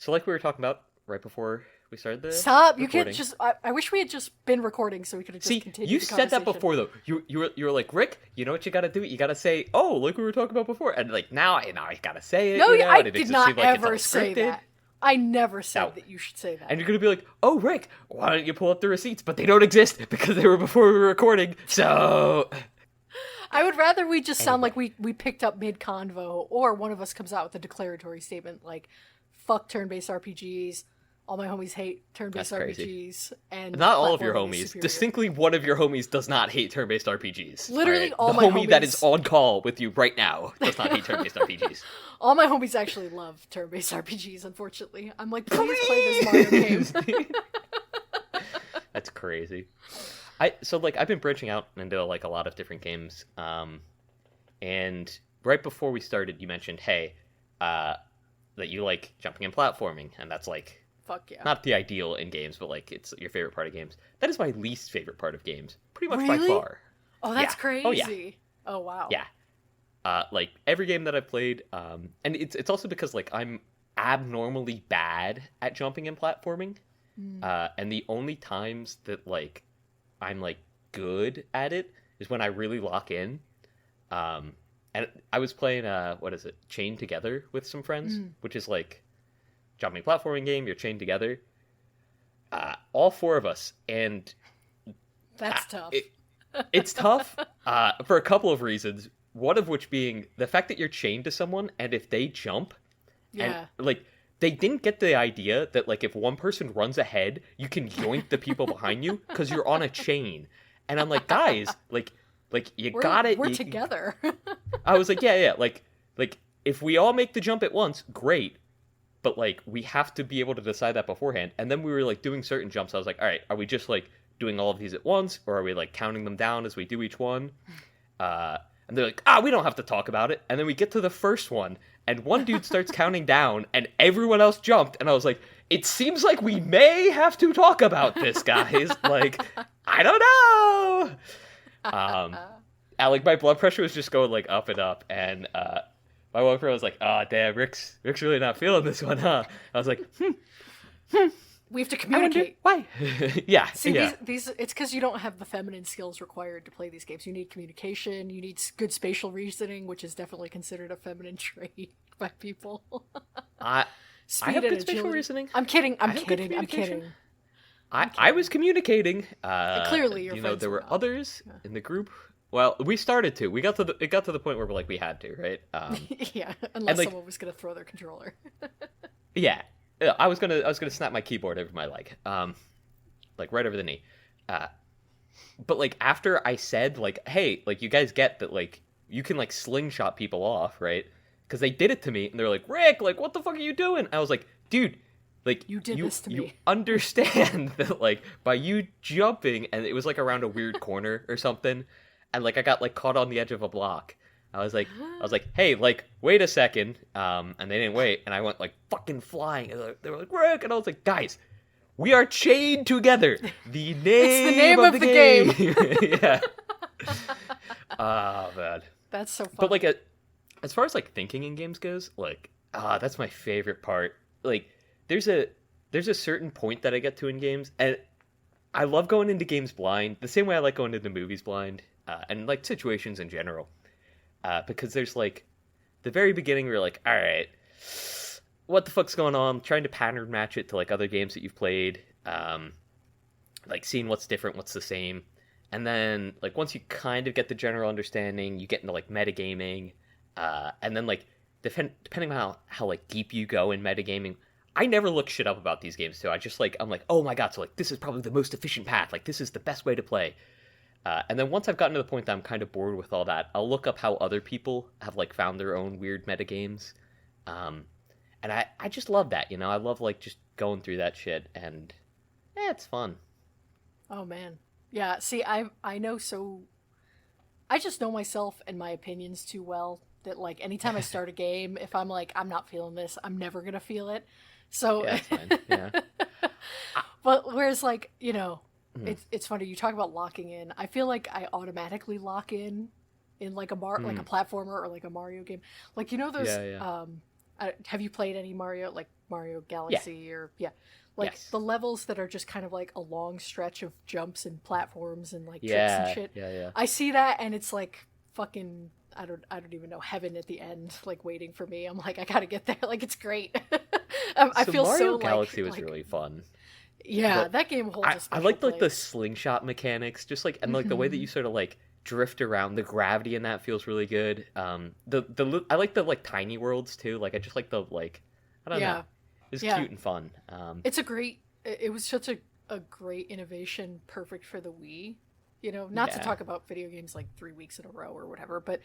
So like we were talking about right before we started the Stop! You recording. can't just. I wish we had just been recording so we could have just See, continued you the said that conversation. before though. You were like, Rick, you know what you gotta do? You gotta say, oh, like we were talking about before, and like now I gotta say it. No, you know, I and it did just not seemed like it's ever all say scripted. that. I never said No. that you should say that. And you're gonna be like, oh, Rick, why don't you pull up the receipts? But they don't exist because they were before we were recording. So I would rather we just sound Anyway. like we picked up mid-convo, or one of us comes out with a declaratory statement like, fuck turn-based RPGs, all my homies hate turn-based That's crazy. RPGs, and not all of your platforming is homies. superior. Distinctly, one of your homies does not hate turn-based RPGs. Literally all the my homie that homies- is on call with you right now does not hate turn-based RPGs. All my homies actually love turn-based RPGs, unfortunately. I'm like, please play this Mario game. That's crazy. I've been branching out into like a lot of different games. And right before we started, you mentioned, hey, that you like jumping and platforming, and that's like Fuck yeah. not the ideal in games, but like it's your favorite part of games. That is my least favorite part of games, pretty much by Really? far. Oh, that's Yeah. crazy. Oh, yeah. Oh, wow. Yeah. Like every game that I've played, and it's also because like I'm abnormally bad at jumping and platforming, and the only times that like I'm like good at it is when I really lock in. And I was playing what is it, Chained Together with some friends, which is like jumping platforming game. You're chained together, all four of us, and That's tough. it's tough for a couple of reasons. One of which being the fact that you're chained to someone, and if they jump, yeah. and like they didn't get the idea that like if one person runs ahead, you can yoink the people behind you because you're on a chain. And I'm like, guys, like you got it. We're you, together. I was like, yeah, like if we all make the jump at once, great. But like we have to be able to decide that beforehand. And then we were like doing certain jumps. I was like, all right, are we just like doing all of these at once, or are we like counting them down as we do each one? And they're like, we don't have to talk about it. And then we get to the first one, and one dude starts counting down, and everyone else jumped. And I was like, it seems like we may have to talk about this, guys. Like, I don't know. Like my blood pressure was just going like up and up, and my one friend was like, "Oh, damn, Rick's really not feeling this one, huh?" I was like, We have to I wonder communicate. why." Yeah, See, yeah. these it's because you don't have the feminine skills required to play these games. You need communication, you need good spatial reasoning, which is definitely considered a feminine trait by people. I Speed have and good spatial agility. reasoning. I'm kidding. I'm I have good kidding. I'm communication. kidding. I was communicating. Clearly, your you know, friends there were were not. others in the group. Well, we started to. It got to the point where we're like we had to, right? Yeah, unless like- someone was gonna throw their controller. Yeah, I was gonna snap my keyboard over my leg, like right over the knee. But like after I said like, hey, like you guys get that like you can like slingshot people off, right? Because they did it to me, and they're like, Rick, like what the fuck are you doing? I was like, dude, like You did this to you me. understand that like by you jumping, and it was like around a weird corner or something, and like I got like caught on the edge of a block. I was like, hey, like, wait a second, and they didn't wait, and I went like fucking flying, and they were like, Rick, and I was like, guys, we are chained together. The name of the game. Yeah. Oh man. That's so fun. But like, as far as like thinking in games goes, like, that's my favorite part. Like, there's a certain point that I get to in games, and I love going into games blind, the same way I like going into movies blind, and like situations in general. Because there's like the very beginning where you're like, all right, what the fuck's going on? I'm trying to pattern match it to like other games that you've played, like seeing what's different, what's the same, and then like once you kind of get the general understanding, you get into like metagaming, and then like depending on how like deep you go in metagaming, I never look shit up about these games too. I just like I'm like, oh my god, so like this is probably the most efficient path, like this is the best way to play. And then once I've gotten to the point that I'm kind of bored with all that, I'll look up how other people have like found their own weird metagames. And I just love that, you know? I love like just going through that shit, and it's fun. Oh man. Yeah, see, I know so I just know myself and my opinions too well that like anytime I start a game, if I'm like I'm not feeling this, I'm never going to feel it. So Yeah, it's fine. Yeah. but whereas like, you know, it's funny you talk about locking in. I feel like I automatically lock in like a like a platformer or like a Mario game. Like you know those Yeah, yeah. have you played any Mario, like Mario Yeah. Galaxy or like Yes. the levels that are just kind of like a long stretch of jumps and platforms and like tricks and Yeah. shit. Yeah. I see that and it's like fucking I don't even know, heaven at the end, like waiting for me. I'm like, I gotta get there. Like, it's great. I So feel Mario so Galaxy was like really fun. yeah, But that game holds a I special like the place. slingshot mechanics, just like and like the way that you sort of like drift around. The gravity in that feels really good. I like the like tiny worlds too. Like I just like the like I don't know. Yeah, It's yeah. cute and fun. It's a great. It was such a great innovation, perfect for the Wii. You know, not to Yeah. talk about video games like 3 weeks in a row or whatever, but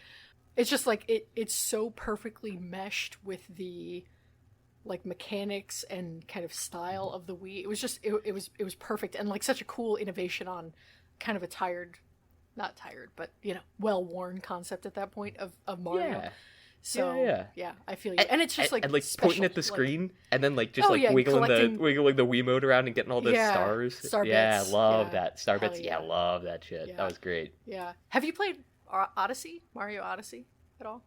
it's just like it's so perfectly meshed with the like mechanics and kind of style of the Wii. It was just it was perfect and like such a cool innovation on kind of a not tired, but you know, well worn concept at that point of Mario. Yeah. So yeah, I feel you. And it's just like and like special, pointing at the like- screen and then like just Oh, like yeah, wiggling collecting- wiggling the Wiimote around and getting all the Yeah, stars. star Yeah, bits, love yeah. that. Star Hell bits. yeah. Yeah, love that shit. Yeah. That was great. Yeah. Have you played Odyssey? Mario Odyssey at all?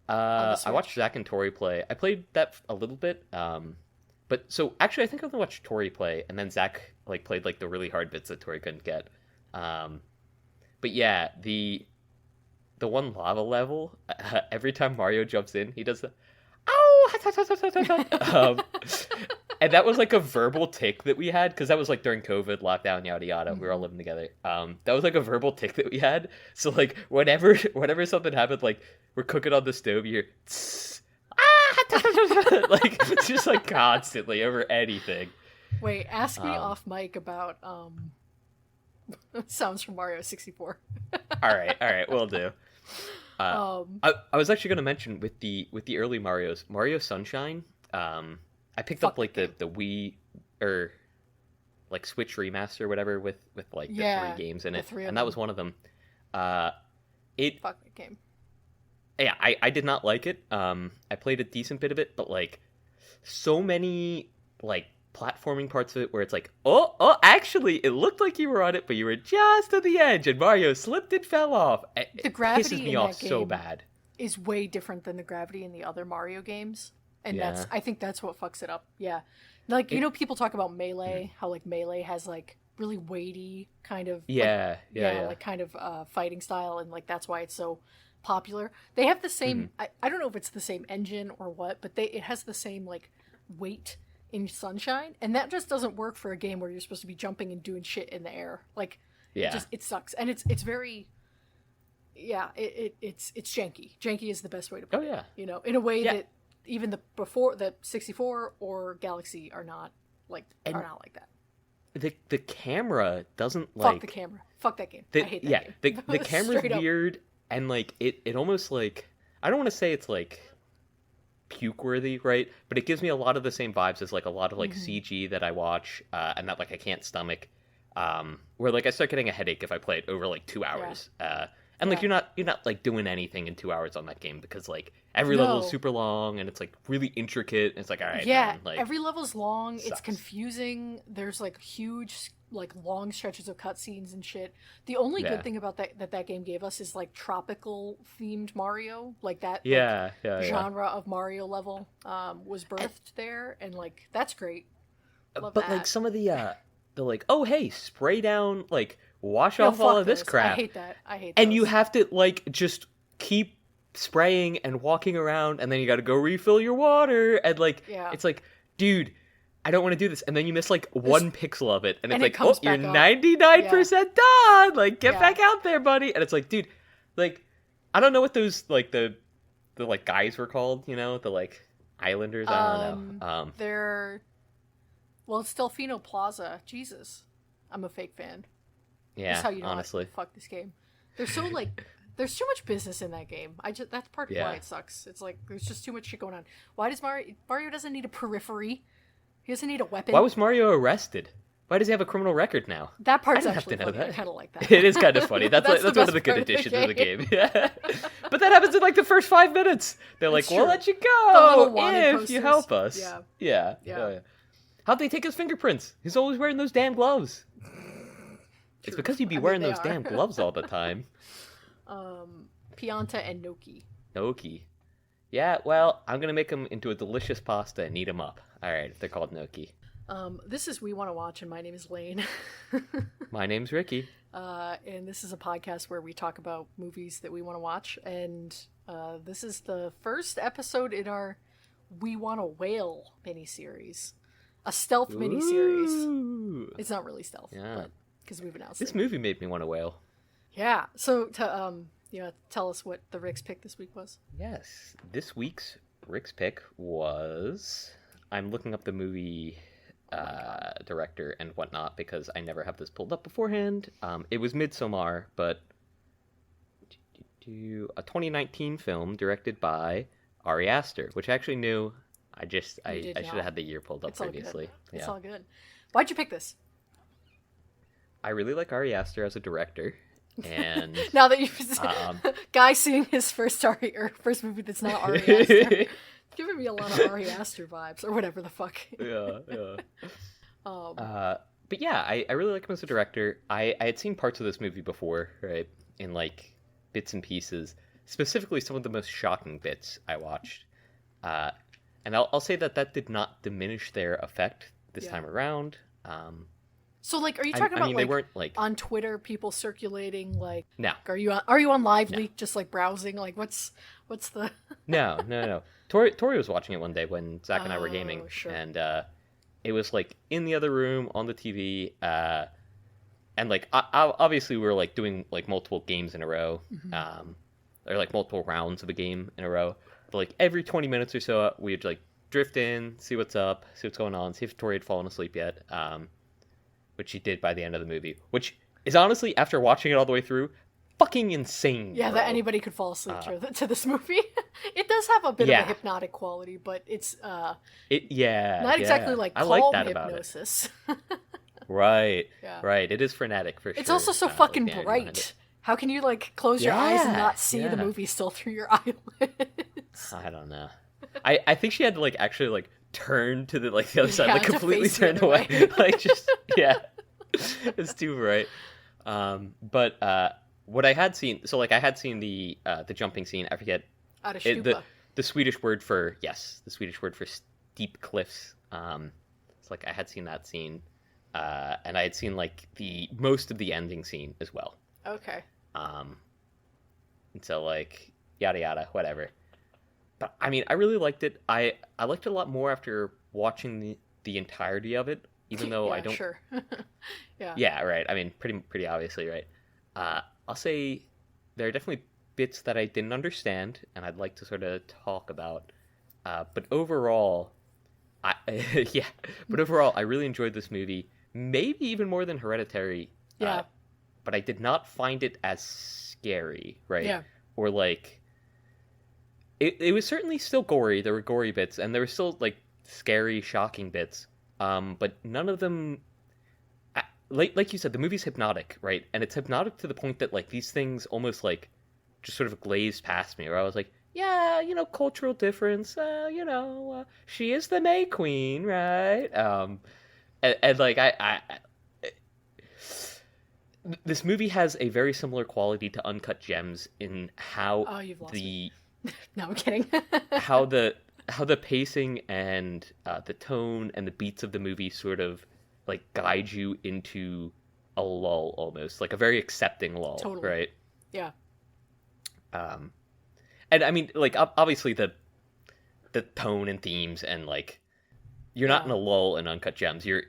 I watched Switch? Zach and Tori play. I played that a little bit. But so actually I think I only watched Tori play and then Zach like played like the really hard bits that Tori couldn't get. But yeah, the one lava level, every time Mario jumps in, he does the oh, and that was like a verbal tick that we had because that was like during COVID lockdown, yada yada. We were all living together. That was like a verbal tick that we had. So like whenever something happened, like we're cooking on the stove, you hear tss, like it's just like constantly over anything. Wait, ask me Um, off mic about sounds from Mario 64. All right, we'll do. I was actually going to mention with the early Mario Sunshine. I picked up Fuck like that the Wii or like Switch remaster or whatever with like the Yeah, 3 games in the it, 3 of and that them. was one of them. It Fuck that game. yeah, I did not like it. I played a decent bit of it, but like so many like platforming parts of it where it's like, oh, actually, it looked like you were on it, but you were just at the edge, and Mario slipped and fell off. It gravity pisses me in off that so game bad. Is way different than the gravity in the other Mario games. And Yeah. I think that's what fucks it up. Yeah. Like, you know, people talk about Melee, how like Melee has like really weighty kind of Yeah, yeah. like kind of fighting style, and like that's why it's so popular. They have the same I don't know if it's the same engine or what, but it has the same like weight in Sunshine, and that just doesn't work for a game where you're supposed to be jumping and doing shit in the air. Like Yeah. it sucks. And it's very it's janky. Janky is the best way to put Oh, yeah. it. You know, in a way Yeah. that even the 64 or Galaxy are not like that. The camera doesn't like Fuck the camera. Fuck that game. I hate that game. the camera's Straight up. weird and like it almost like I don't want to say it's like puke worthy, right? But it gives me a lot of the same vibes as like a lot of like CG that I watch and that like I can't stomach. Where like I start getting a headache if I play it over like 2 hours. And like Yeah. you're not like doing anything in 2 hours on that game because like every level is No. super long and it's like really intricate and it's like all right, Yeah, man, like every level's long. It's sucks. confusing. There's like huge, like long stretches of cutscenes and shit. The only Yeah. good thing about that game gave us is like tropical themed Mario, like that. like, yeah. genre of Mario level was birthed there, and like that's great. Love But that. like some of the like, oh hey, spray down, like wash No, off all fuck of this those. crap. I hate that. I hate. And those. you have to like just keep spraying and walking around, and then you got to go refill your water, and like Yeah. it's like, dude, I don't want to do this, and then you miss like one pixel of it, and it's and it like, comes oh, you're back up. 99% done. Like, get Yeah. back out there, buddy. And it's like, dude, like, I don't know what those like the like guys were called, you know, the like islanders. I don't know. They're it's Delfino Plaza. Jesus, I'm a fake fan. Yeah, That's how you know honestly. I fuck this game. They're so like there's too much business in that game. That's part of Yeah. why it sucks. It's like there's just too much shit going on. Why does Mario doesn't need a periphery? He doesn't need a weapon. Why was Mario arrested? Why does he have a criminal record now? that part's I didn't have actually to know funny. I that. kind of like that. It is kind of funny. That's That's like, the that's one of best the good part of the additions of the game. game. Yeah, but that happens in like the first 5 minutes. They're like, That's "We'll true. let you The go little wanted if you posters. help us." Yeah. Yeah. Yeah. Oh, yeah. How'd they take his fingerprints? He's always wearing those damn gloves. It's True. because you'd be I mean, wearing they those are. damn gloves all the time. Pianta and Noki. Noki. Yeah, well, I'm gonna make them into a delicious pasta and eat them up. All right, they're called gnocchi. This is We Want to Watch, and my name is Lane. My name's Ricky. And this is a podcast where we talk about movies that we want to watch. And this is the first episode in our We Wanna Wail miniseries. A stealth miniseries. Ooh. It's not really stealth, Yeah. but because we've announced This it. movie made me want to wail. Yeah. So tell us what the Rick's pick this week was. Yes, this week's Rick's pick was. I'm looking up the movie director and whatnot because I never have this pulled up beforehand. It was Midsommar, but a 2019 film directed by Ari Aster, which I actually knew. I should have had the year pulled up It's all previously. good. It's all good. Why'd you pick this? I really like Ari Aster as a director, and Now that you've guy seeing his first first movie that's not Ari Aster, giving me a lot of Ari Aster vibes or whatever the fuck. yeah. But yeah, I really like him as a director. I had seen parts of this movie before, right? In like bits and pieces, specifically some of the most shocking bits I watched. And I'll say that did not diminish their effect this time around. So, like, are you talking about they weren't like on Twitter, people circulating like? No. Are you on Live Leak just like browsing? Like, what's the? No. Tori was watching it one day when Zach and I were gaming, sure. and it was like in the other room on the TV, and like obviously we were like doing like multiple games in a row, or like multiple rounds of a game in a row. But like every 20 minutes or so, we'd like drift in, see what's up, see what's going on, see if Tori had fallen asleep yet. Which she did by the end of the movie, which is honestly, after watching it all the way through, fucking insane. Yeah, bro. that anybody could fall asleep to this movie. It does have a bit of a hypnotic quality, but it's not exactly like calm like that hypnosis. Right, Yeah. Right. It is frenetic for sure. It's also so fucking bright. How can you like close your eyes and not see the movie still through your eyelids? I don't know. I think she had to like actually like turn to the other side, like to completely face the turned other away. way. Like just it's too bright. But what I had seen, so like I had seen the jumping scene. I forget the Swedish word for steep cliffs. It's like I had seen that scene, and I had seen like the most of the ending scene as well. Okay. And so like yada yada whatever. But I mean, I really liked it. I liked it a lot more after watching the entirety of it, even though I don't. Sure. Yeah. Yeah, right. I mean, pretty obviously, right. I'll say there are definitely bits that I didn't understand, and I'd like to sort of talk about. But overall, I really enjoyed this movie. Maybe even more than Hereditary. Yeah. But I did not find it as scary, right? Yeah. Or like. It was certainly still gory. There were gory bits, and there were still like scary, shocking bits. But none of them, like you said, the movie's hypnotic, right? And it's hypnotic to the point that like these things almost like just sort of glazed past me. Where I was like, yeah, cultural difference. She is the May Queen, right? And like this movie has a very similar quality to Uncut Gems in how you've lost me. No, I'm kidding. how the pacing and the tone and the beats of the movie sort of like guide you into a lull, almost like a very accepting lull. Totally. Right? Yeah. And I mean, like obviously the tone and themes and like you're not in a lull in Uncut Gems. You're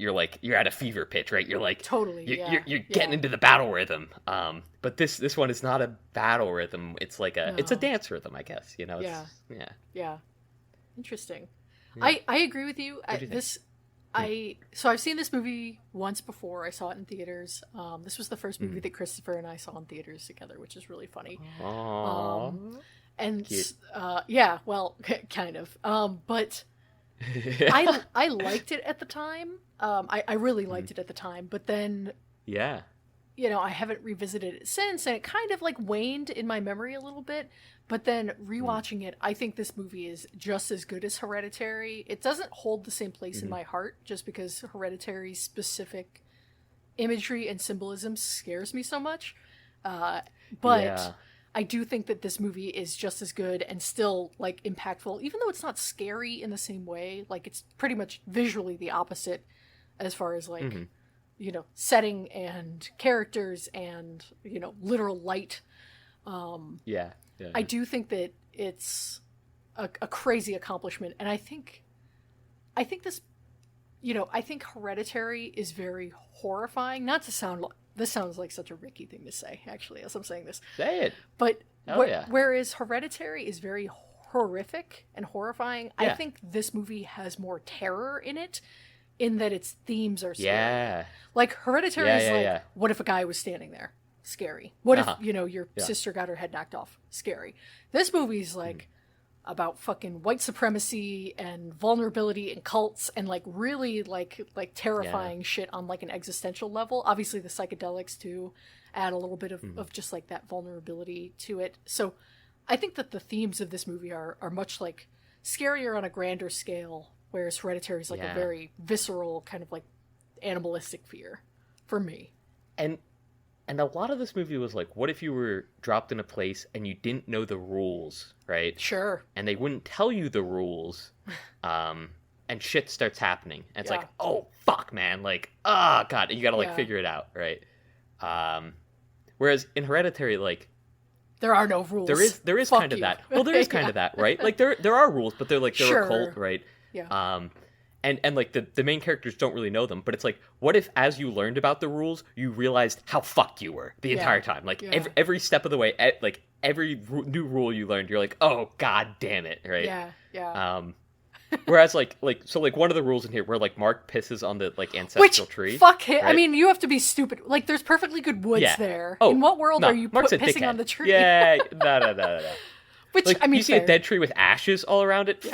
at a fever pitch, right? You're like totally. You're getting into the battle rhythm. But this one is not a battle rhythm. It's like it's a dance rhythm, I guess. Yeah. Interesting. Yeah. I agree with you. So I've seen this movie once before. I saw it in theaters. This was the first movie that Christopher and I saw in theaters together, which is really funny. Aww. And cute. Well, kind of. But I liked it at the time. I really liked it at the time, but then I haven't revisited it since, and it kind of like waned in my memory a little bit. But then rewatching it, I think this movie is just as good as Hereditary. It doesn't hold the same place in my heart just because Hereditary's specific imagery and symbolism scares me so much. But I do think that this movie is just as good and still like impactful, even though it's not scary in the same way. Like it's pretty much visually the opposite as far as like, setting and characters and, literal light. Yeah. I do think that it's a crazy accomplishment. And I think this, I think Hereditary is very horrifying. Not to sound, this sounds like such a Ricky thing to say, actually, as I'm saying this. Say it. But Yeah. whereas Hereditary is very horrific and horrifying, Yeah. I think this movie has more terror in it, in that its themes are scary. Yeah. Like Hereditary is what if a guy was standing there? Scary. What if, your sister got her head knocked off? Scary. This movie's like about fucking white supremacy and vulnerability and cults and like really like terrifying shit on like an existential level. Obviously the psychedelics too add a little bit of just like that vulnerability to it. So I think that the themes of this movie are much like scarier on a grander scale, whereas Hereditary is like a very visceral kind of like animalistic fear for me. And a lot of this movie was like, what if you were dropped in a place and you didn't know the rules, right? Sure. And they wouldn't tell you the rules, and shit starts happening. And it's like, oh, fuck, man. Like, oh, God. And you gotta, like, figure it out, right? Whereas in Hereditary, like... There are no rules. There is kind of that. Well, there is kind of that, right? Like, there are rules, but they're, like, they're occult, right? Yeah. And like the main characters don't really know them, but it's like, what if as you learned about the rules, you realized how fucked you were the entire time? Like every step of the way, like every new rule you learned, you're like, oh, God damn it, right? Yeah. Whereas like one of the rules in here where like Mark pisses on the like ancestral tree. Fuck him. Right? I mean, you have to be stupid. Like there's perfectly good woods there. Oh, in what world are you Mark's pissing on the tree? Yeah, no. Which, like, I mean, you see a dead tree with ashes all around it.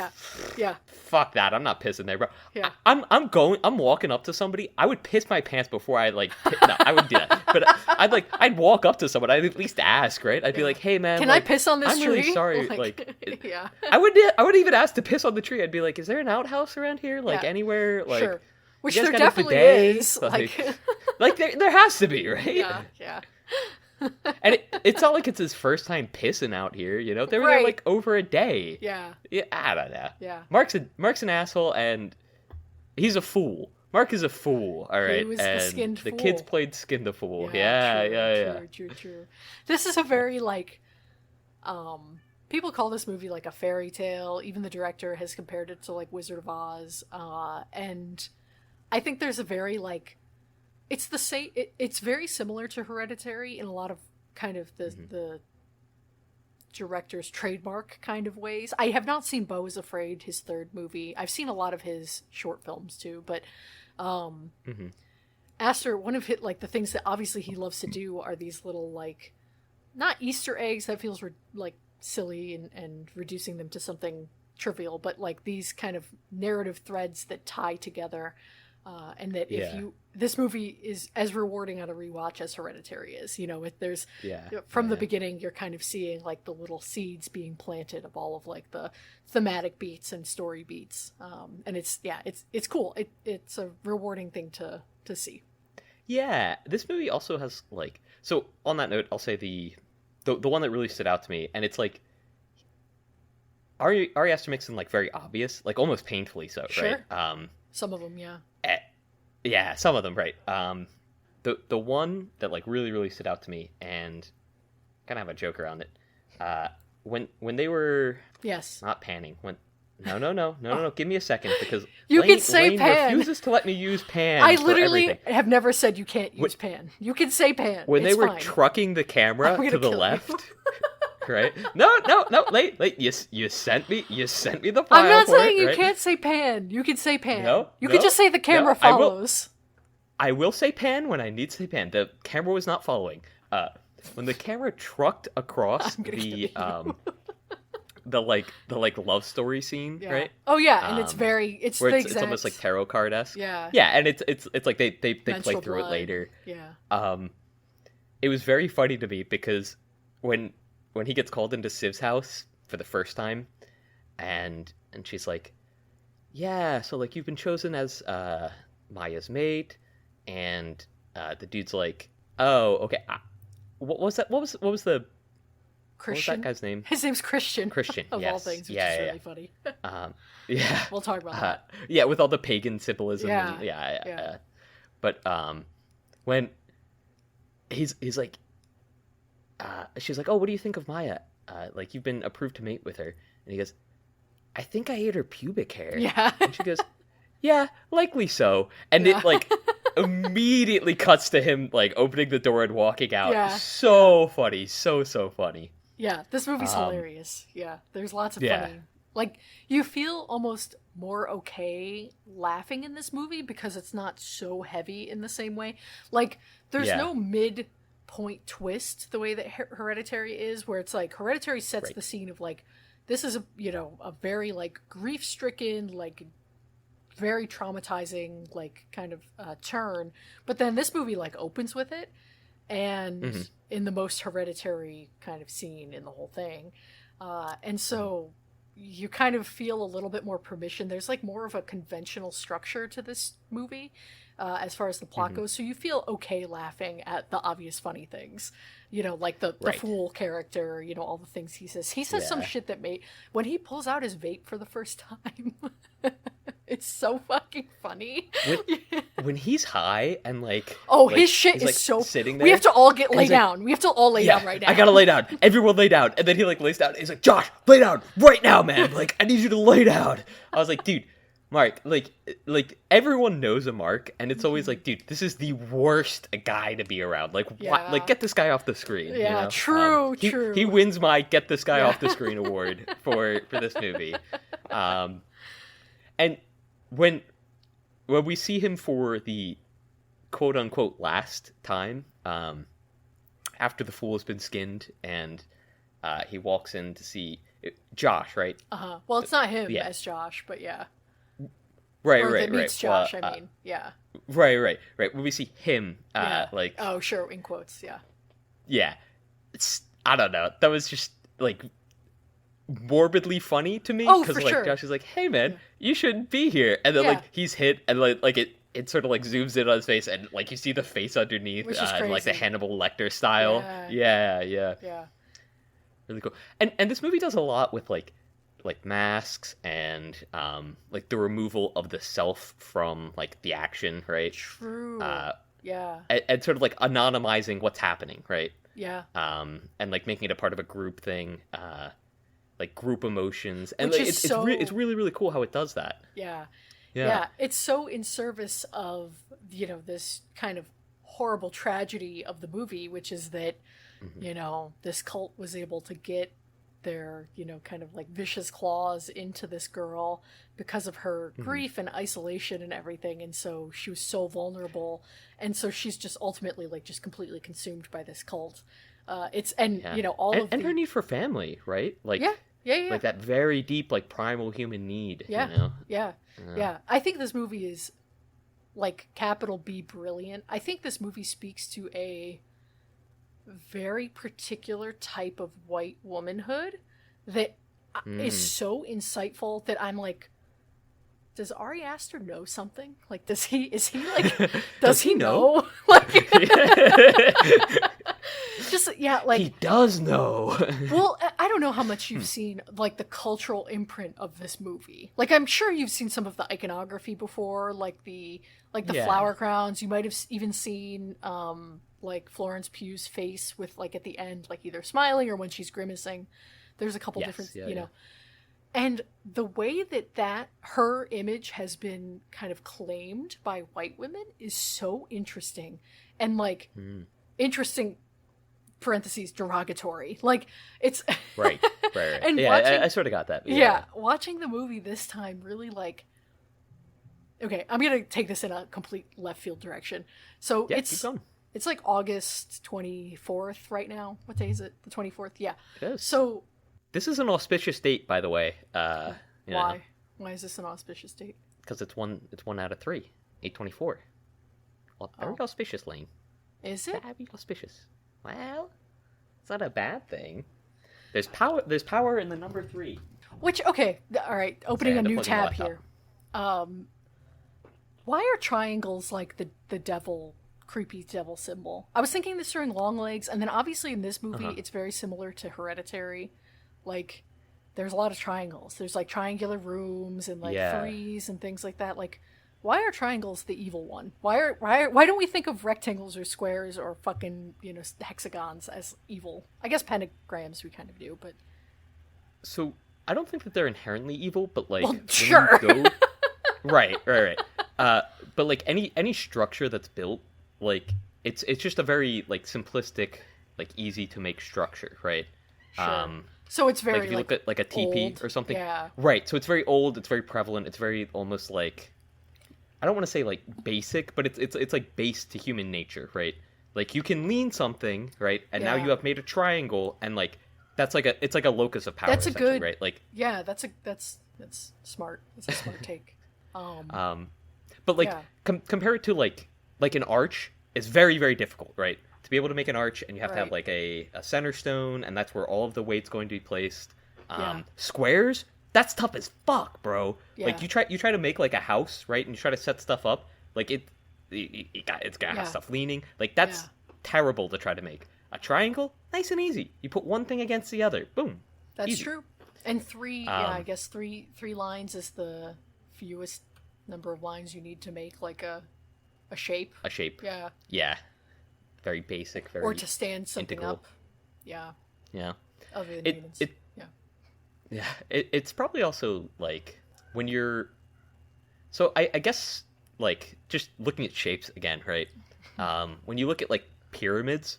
Yeah. Fuck that! I'm not pissing there, bro. Yeah. I'm walking up to somebody. I would piss my pants before I like. No, I wouldn't do that. But I'd walk up to someone. I'd at least ask, right? I'd be like, hey man, can like, I piss on this I'm tree? really sorry. Yeah. I would even ask to piss on the tree. I'd be like, is there an outhouse around here? Like anywhere? Like, sure. Which there definitely is. Like there has to be, right? Yeah. And it's not like it's his first time pissing out here, you know? They were there like over a day. Yeah, I don't know. Yeah. Mark's an asshole, and he's a fool. Mark is a fool, all right? He was the skinned fool. The kids played Skin the Fool. True. This is a very, like, people call this movie, like, a fairy tale. Even the director has compared it to, like, Wizard of Oz. And I think there's a very, like, it's the same. It's very similar to Hereditary in a lot of kind of the director's trademark kind of ways. I have not seen Beau is Afraid, his third movie. I've seen a lot of his short films too, but Aster, one of his, like, the things that obviously he loves to do are these little, like, not Easter eggs, that feels like silly and reducing them to something trivial, but like these kind of narrative threads that tie together. And that this movie is as rewarding on a rewatch as Hereditary is, there's from the beginning, you're kind of seeing like the little seeds being planted of all of like the thematic beats and story beats. And it's cool. It's a rewarding thing to see. Yeah. This movie also has like, so on that note, I'll say the one that really stood out to me, and it's like, Ari Aster makes them like very obvious, like almost painfully so, sure. Right? Some of them, yeah. Yeah, some of them, right. The one that like really, really stood out to me, and kind of have a joke around it, when they were not panning, no, give me a second, because you can say Lane pan. refuses to let me use pan. I literally have never said you can't use pan. You can say pan. When it's they were fine. trucking the camera to the left. Right? No, late. You sent me the file. I'm not saying you right? can't say pan. You can say pan. No, you can just say the camera follows. I will say pan when I need to say pan. The camera was not following. When the camera trucked across the love story scene, right? Oh yeah, and it's almost like tarot card-esque. Yeah, and it's like they play through blood. it later. Yeah. It was very funny to me because when he gets called into Civ's house for the first time, and she's like, yeah, so like you've been chosen as Maya's mate, and the dude's like, oh, okay. What was that? What was the Christian. What was that guy's name? His name's Christian. Christian, of yes. all things, which Yeah, is yeah, really funny. Yeah. We'll talk about that. Yeah, with all the pagan symbolism. Yeah. And, yeah. Yeah. But when he's like, she's like, oh, what do you think of Maya? Like, you've been approved to mate with her. And he goes, I think I ate her pubic hair. Yeah. And she goes, yeah, likely so. And it, like, immediately cuts to him, like, opening the door and walking out. Yeah. So funny. So funny. Yeah, this movie's hilarious. Yeah, there's lots of funny. Like, you feel almost more okay laughing in this movie because it's not so heavy in the same way. Like, there's no mid-point twist the way that Hereditary is, where it's like, Hereditary sets the scene of, like, this is a very, like, grief-stricken, like, very traumatizing, like, kind of turn. But then this movie, like, opens with it, and in the most Hereditary kind of scene in the whole thing. And so you kind of feel a little bit more permission. There's, like, more of a conventional structure to this movie as far as the plot goes. So you feel okay laughing at the obvious funny things. You know, like the fool character, you know, all the things he says. He says some shit that when he pulls out his vape for the first time, it's so fucking funny. When he's high and, like... Oh, like, his shit is like, so... sitting there. We have to all lay down. We have to all lay down right now. I gotta lay down. Everyone lay down. And then he, like, lays down. He's like, Josh, lay down right now, man. Like, I need you to lay down. I was like, dude, Mark, like everyone knows a Mark, and it's always like, dude, this is the worst guy to be around. Like, what? Like, get this guy off the screen. Yeah, you know? true. He wins my get this guy off the screen award for this movie. And when we see him for the quote unquote last time, after the fool has been skinned, and he walks in to see Josh, right? Well, it's not him as Josh, but yeah. Right. Meets Josh, I mean, yeah. Right. When we see him, like... Oh, sure, in quotes, yeah. Yeah. I don't know. That was just, like, morbidly funny to me. Oh, for like, sure. Josh is like, hey, man, you shouldn't be here. And then, like, he's hit, and, like it sort of, like, zooms in on his face, and, like, you see the face underneath, which is crazy. like, the Hannibal Lecter style. Yeah. Really cool. And this movie does a lot with, like masks and like the removal of the self from, like, the action, right? True. Yeah. And sort of, like, anonymizing what's happening, right? Yeah. And, like, making it a part of a group thing, like group emotions, and which like, is it's really, really cool how it does that. Yeah, it's so in service of, you know, this kind of horrible tragedy of the movie, which is that you know, this cult was able to get their, you know, kind of like vicious claws into this girl because of her grief and isolation and everything, and so she was so vulnerable, and so she's just ultimately, like, just completely consumed by this cult. You know, and her need for family, right? Like, yeah, like that very deep, like, primal human need. You know? Yeah. I think this movie is, like, capital B brilliant. I think this movie speaks to a very particular type of white womanhood that is so insightful that I'm like, does Ari Aster know something? Like, is he like, does he know? Like, just, yeah, like, he does know. Well, I don't know how much you've seen, like, the cultural imprint of this movie. Like, I'm sure you've seen some of the iconography before, like the flower crowns. You might have even seen, like, Florence Pugh's face with, like, at the end, like, either smiling or when she's grimacing. There's a couple different, you know. And the way that her image has been kind of claimed by white women is so interesting. And, like, interesting, parentheses, derogatory. Like, it's... Right. And yeah, I sort of got that. Yeah, watching the movie this time really, like... Okay, I'm going to take this in a complete left field direction. So keep going. It's like August 24th right now. What day is it? The 24th? Yeah. It is. So... This is an auspicious date, by the way. Why? Know. Why is this an auspicious date? Because it's one out of 3. 824. Well, very auspicious, Lane. Is it? Very auspicious. Well, it's not a bad thing. There's power in the number 3. Which, okay, all right, opening a new tab here. Why are triangles like the devil creepy devil symbol. I was thinking this during Longlegs, and then obviously in this movie, Uh-huh. it's very similar to Hereditary. Like, there's a lot of triangles. There's like triangular rooms and like Yeah. threes and things like that. Like, why are triangles the evil one? Why don't we think of rectangles or squares or fucking hexagons as evil? I guess pentagrams we kind of do, but So I don't think that they're inherently evil, but like well, when sure. you go right. But like any structure that's built, like it's just a very like simplistic, like easy to make structure, right? Sure. So it's very Like if you look at like a teepee old. or something, Yeah. right? So it's very old, it's very prevalent, it's very almost like, I don't want to say like basic, but it's like base to human nature, right? Like you can lean something, right? And now Yeah. you have made a triangle, and like it's like a locus of power. That's a essentially, good right? Like Yeah, that's smart. That's a smart take. but like Yeah. compare it to like an arch is very very difficult, right? To be able to make an arch, and you have to have Right. like a center stone, and that's where all of the weight's going to be placed. Yeah. Squares, that's tough as fuck, bro. Like Yeah. you try to make like a house, right? And you try to set stuff up, like it's gonna have Yeah. stuff leaning. Like that's Yeah. terrible to try to make. A triangle, nice and easy. You put one thing against the other, boom. That's easy. true. And I guess three lines is the fewest number of lines you need to make like a shape. A shape. Yeah. Yeah. Very basic, very Or to stand something integral. up. Yeah. Yeah. Other than It- humans. it- Yeah. Yeah, it's probably also like when you're. So I guess like just looking at shapes again, right? When you look at like pyramids,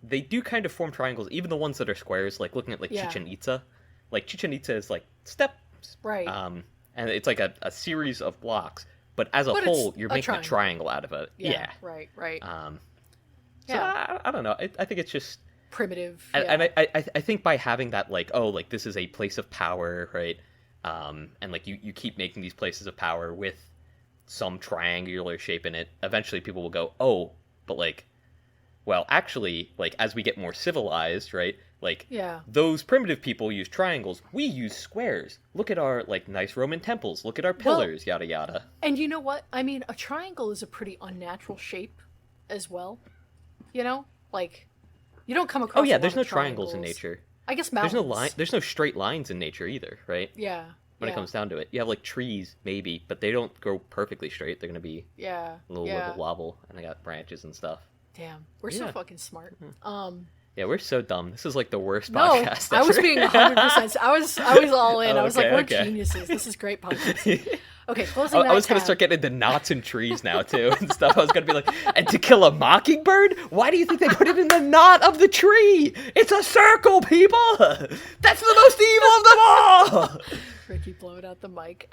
they do kind of form triangles, even the ones that are squares. Like looking at like Yeah. Chichen Itza, like Chichen Itza is like steps, Right. and it's like a series of blocks. But as a But it's whole, you're a making triangle. a triangle out of it. Yeah. Right. So Yeah. I don't know. I think it's just. Primitive. And Yeah. I think by having that like, oh, like this is a place of power, right? And like you keep making these places of power with some triangular shape in it, eventually people will go, oh, but like, well, actually, like as we get more civilized, right? Like Yeah. those primitive people use triangles, we use squares. Look at our like nice Roman temples, look at our pillars, yada yada. And you know what? I mean, a triangle is a pretty unnatural shape as well. You know? Like, you don't come across Oh yeah, a there's lot no of triangles in nature. I guess There's mountains. there's no straight lines in nature either, right? Yeah. When yeah. it comes down to it, you have like trees maybe, but they don't grow perfectly straight. They're gonna be Yeah. a little yeah. wibble wobble, and they got branches and stuff. Damn. We're so Yeah. fucking smart. Yeah, we're so dumb. This is like the worst No, podcast I was ever. being 100%. I was all in. Oh, I was like, okay, we're okay. geniuses. This is great podcasting. Okay, closing I that was gonna tab. start getting into knots and trees now too and stuff. I was gonna be like, and to kill a mockingbird? Why do you think they put it in the knot of the tree? It's a circle, people. That's the most evil of them all. Ricky blowing out the mic.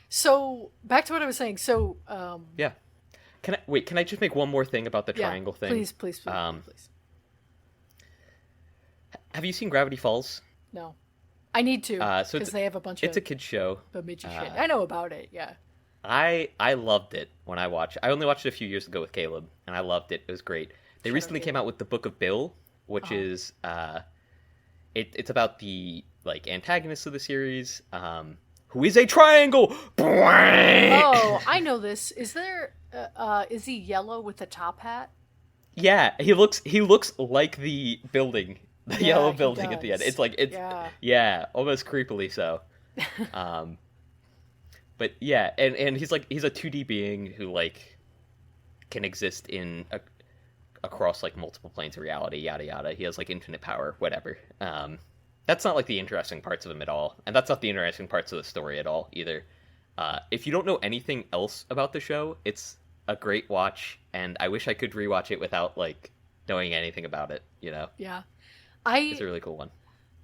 So back to what I was saying. So, Yeah. Can I just make one more thing about the yeah, triangle thing? please, please. Have you seen Gravity Falls? No, I need to So because they have a bunch It's of a kid's show. bemidji shit. I know about it. Yeah. I loved it when I watched. I only watched it a few years ago with Caleb, and I loved it. It was great. They recently came out with the Book of Bill, which is it's about the like antagonist of the series, who is a triangle. Oh, I know this. Is there? Is he yellow with a top hat? Yeah, he looks like the building, the Yeah, yellow he building at the end. does. It's like Yeah. almost creepily so. But yeah, and he's a 2D being who like can exist in across like multiple planes of reality, yada yada. He has like infinite power, whatever. That's not like the interesting parts of him at all, and that's not the interesting parts of the story at all either. If you don't know anything else about the show, it's a great watch, and I wish I could rewatch it without like knowing anything about it. You know, Yeah. it's a really cool one.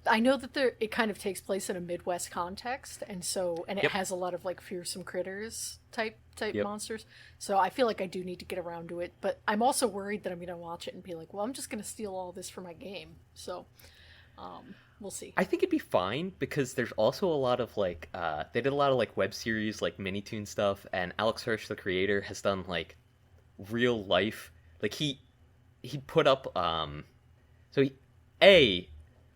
I know that it kind of takes place in a Midwest context, and it Yep. has a lot of like fearsome critters type Yep. monsters. So I feel like I do need to get around to it, but I'm also worried that I'm gonna watch it and be like, well, I'm just gonna steal all this for my game. So, we'll see. I think it'd be fine because there's also a lot of like they did a lot of like web series like Minitoon stuff, and Alex Hirsch, the creator, has done like real life like he put up so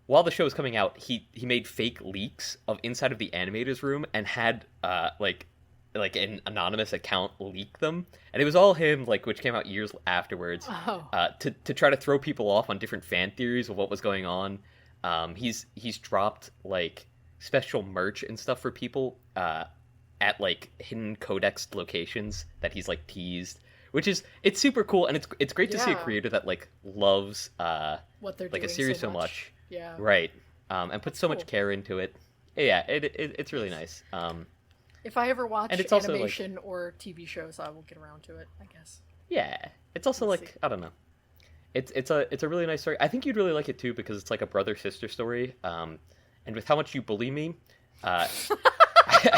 while the show was coming out, he made fake leaks of inside of the animator's room and had like like an anonymous account leak them, and it was all him, like, which came out years afterwards, Oh. to try to throw people off on different fan theories of what was going on. He's dropped like special merch and stuff for people at like hidden codex locations that he's like teased, which is it's super cool, and it's great to see a Yeah. creator that like loves What they're like a doing series so so much. Yeah. Right, and puts so cool. much care into it. Yeah, it's really nice. If I ever watch And it's also, like- animation or TV shows, I will get around to it, I guess. Yeah, it's also Let's like see. I don't know. It's a really nice story. I think you'd really like it too because it's like a brother sister story. And with how much you bully me, I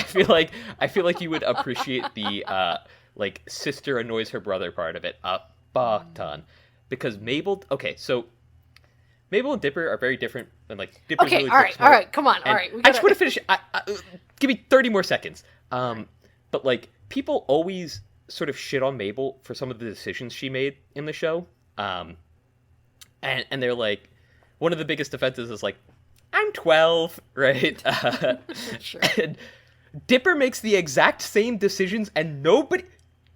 feel like you would appreciate the like sister annoys her brother part of it a fuck ton, because Mabel. Okay, so Mabel and Dipper are very different, and like Dipper's Okay, really all right, smart, all right, come on, all and right. I just want to finish. Give me 30 more seconds. But like people always sort of shit on Mabel for some of the decisions she made in the show. And they're like, one of the biggest defenses is like, I'm 12, right? Sure. And Dipper makes the exact same decisions, and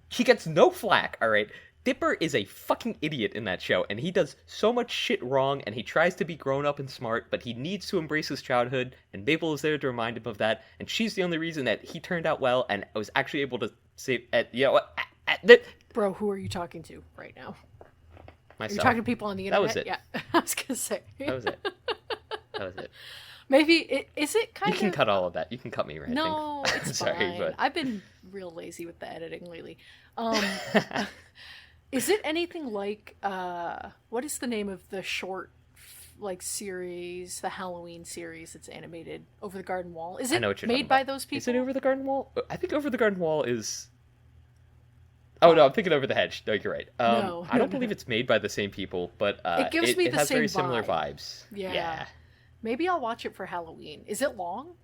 he gets no flack, all right? Dipper is a fucking idiot in that show, and he does so much shit wrong, and he tries to be grown up and smart, but he needs to embrace his childhood, and Mabel is there to remind him of that, and she's the only reason that he turned out well and was actually able to save, Bro, who are you talking to right now? Are you myself. talking to people on the That internet? was it. Yeah, I was gonna say. That was it. That was it. Maybe is it kind You of? can cut all of that. You can cut me ranting. No, it's Sorry, fine. but I've been real lazy with the editing lately. Is it anything like what is the name of the short like series, the Halloween series that's animated, Over the Garden Wall? Is I it know what you're made talking by about. those people? Is it Over the Garden Wall? I think Over the Garden Wall is. Oh no, I'm thinking Over the Hedge. No, you're right. No, I don't no, believe it's made by the same people, but It gives me it the has same very similar vibe. vibes. Yeah. Maybe I'll watch it for Halloween. Is it long?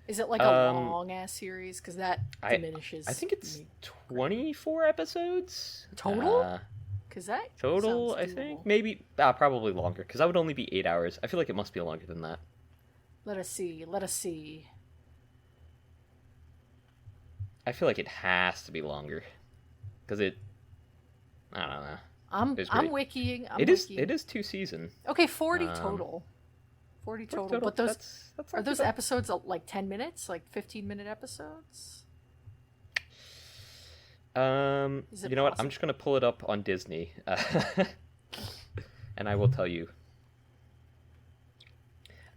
Is it like a long ass series? Because that diminishes. I think it's me. 24 episodes Total? Because that total. sounds I doable. think maybe probably longer because that would only be 8 hours. I feel like it must be longer than that. Let us see. Let us see. I feel like it has to be longer because it. I don't know. I'm It's I'm great. wikiing. I'm It is. wikiing. It is 2 season. Okay, 40 Um, total. 40 total. Total. But those That's are not those too bad. episodes like 10 minutes, like 15-minute episodes? Is it You know what? I'm possible? just gonna pull it up on Disney, and I will tell you.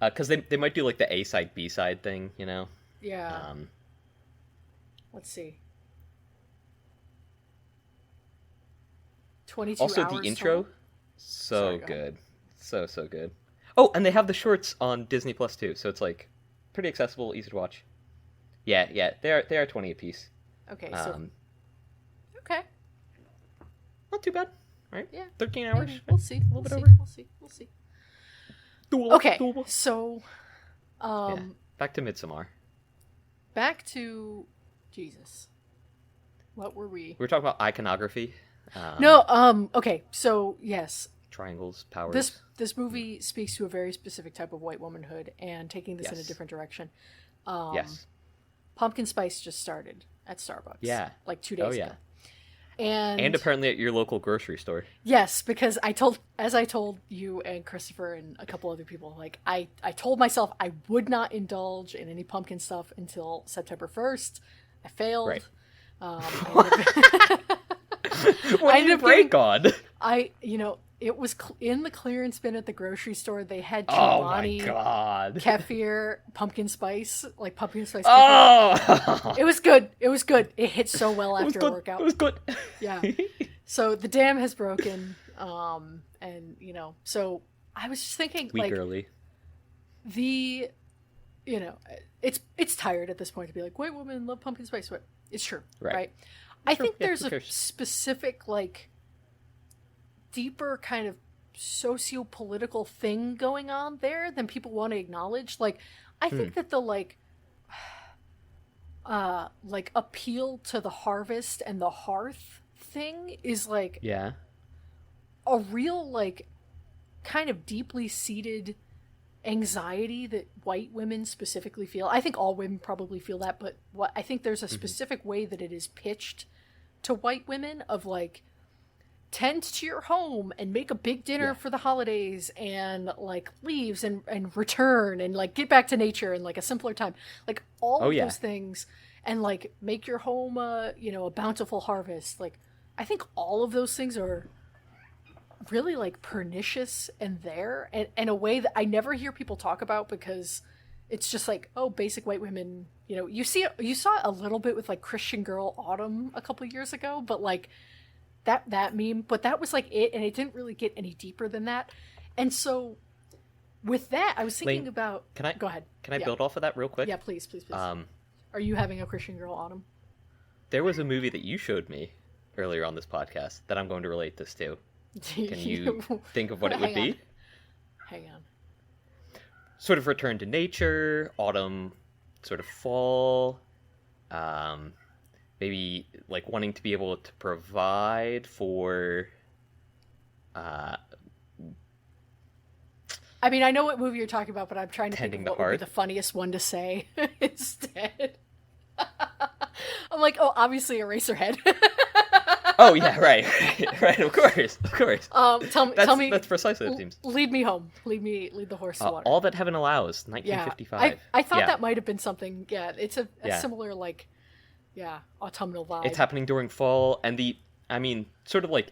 Because they might do like the A side B side thing, you know. Yeah. Let's see. 22 Also, hours the intro, total? so Sorry, go good, so good. Oh, and they have the shorts on Disney Plus too, so it's like pretty accessible, easy to watch. Yeah, they are 20 apiece. Okay, so Um, okay. not too bad, right? Yeah. 13 hours. Maybe. We'll see. We'll bit see. over. We'll see. Doable, Okay. doable. So Yeah. Back to Midsommar. back to Jesus. What were we? We were talking about iconography. No, okay. So, yes. Triangles, powers. This movie speaks to a very specific type of white womanhood, and taking this in a Yes. different direction. Yes. Pumpkin spice just started at Starbucks. Yeah. Like 2 days Oh, yeah. ago. And apparently at your local grocery store. yes, because I told you and Christopher and a couple other people, like I told myself I would not indulge in any pumpkin stuff until September 1st. I failed. Right. I ended up break on? it was in the clearance bin at the grocery store. They had Oh my Chobani god. kefir pumpkin spice kefir. Oh! It was good. It hit so well It was after a good. workout. It was good. Yeah. So the dam has broken. And so I was just thinking, Week like, early. it's tired at this point to be like, white women love pumpkin spice. But it's true, Right. right? I Sure, think yeah, there's who a cares? specific, like, deeper kind of socio-political thing going on there than people want to acknowledge. Like, I think that the like appeal to the harvest and the hearth thing is like Yeah. a real, like, kind of deeply seated anxiety that white women specifically feel. I think all women probably feel that, but what I think there's a specific way that it is pitched to white women of like, tend to your home and make a big dinner for the holidays and like leaves and return and like get back to nature in like a simpler time. Like all of those things, and like make your home a bountiful harvest. Like I think all of those things are really like pernicious and there and in a way that I never hear people talk about, because it's just like, oh, basic white women, you saw it a little bit with like Christian Girl Autumn a couple years ago, but like that meme, but that was like it, and it didn't really get any deeper than that. And so with that, I was thinking about... Go ahead. Can I build off of that real quick? Yeah, please. Are you having a Christian Girl Autumn? There was a movie that you showed me earlier on this podcast that I'm going to relate this to. Can you think of what it would be? Hang on. Sort of return to nature, autumn, sort of fall, maybe like wanting to be able to provide for... I mean, I know what movie you're talking about, but I'm trying to think of what would be the funniest one to say instead. I'm like, oh, obviously Eraserhead. Oh yeah, right, of course. Tell me. That's precisely what it seems. Lead me home. Lead the horse to water. All That Heaven Allows, 1955. I thought that might have been something. Yeah, it's a similar like, autumnal vibe. It's happening during fall, and sort of like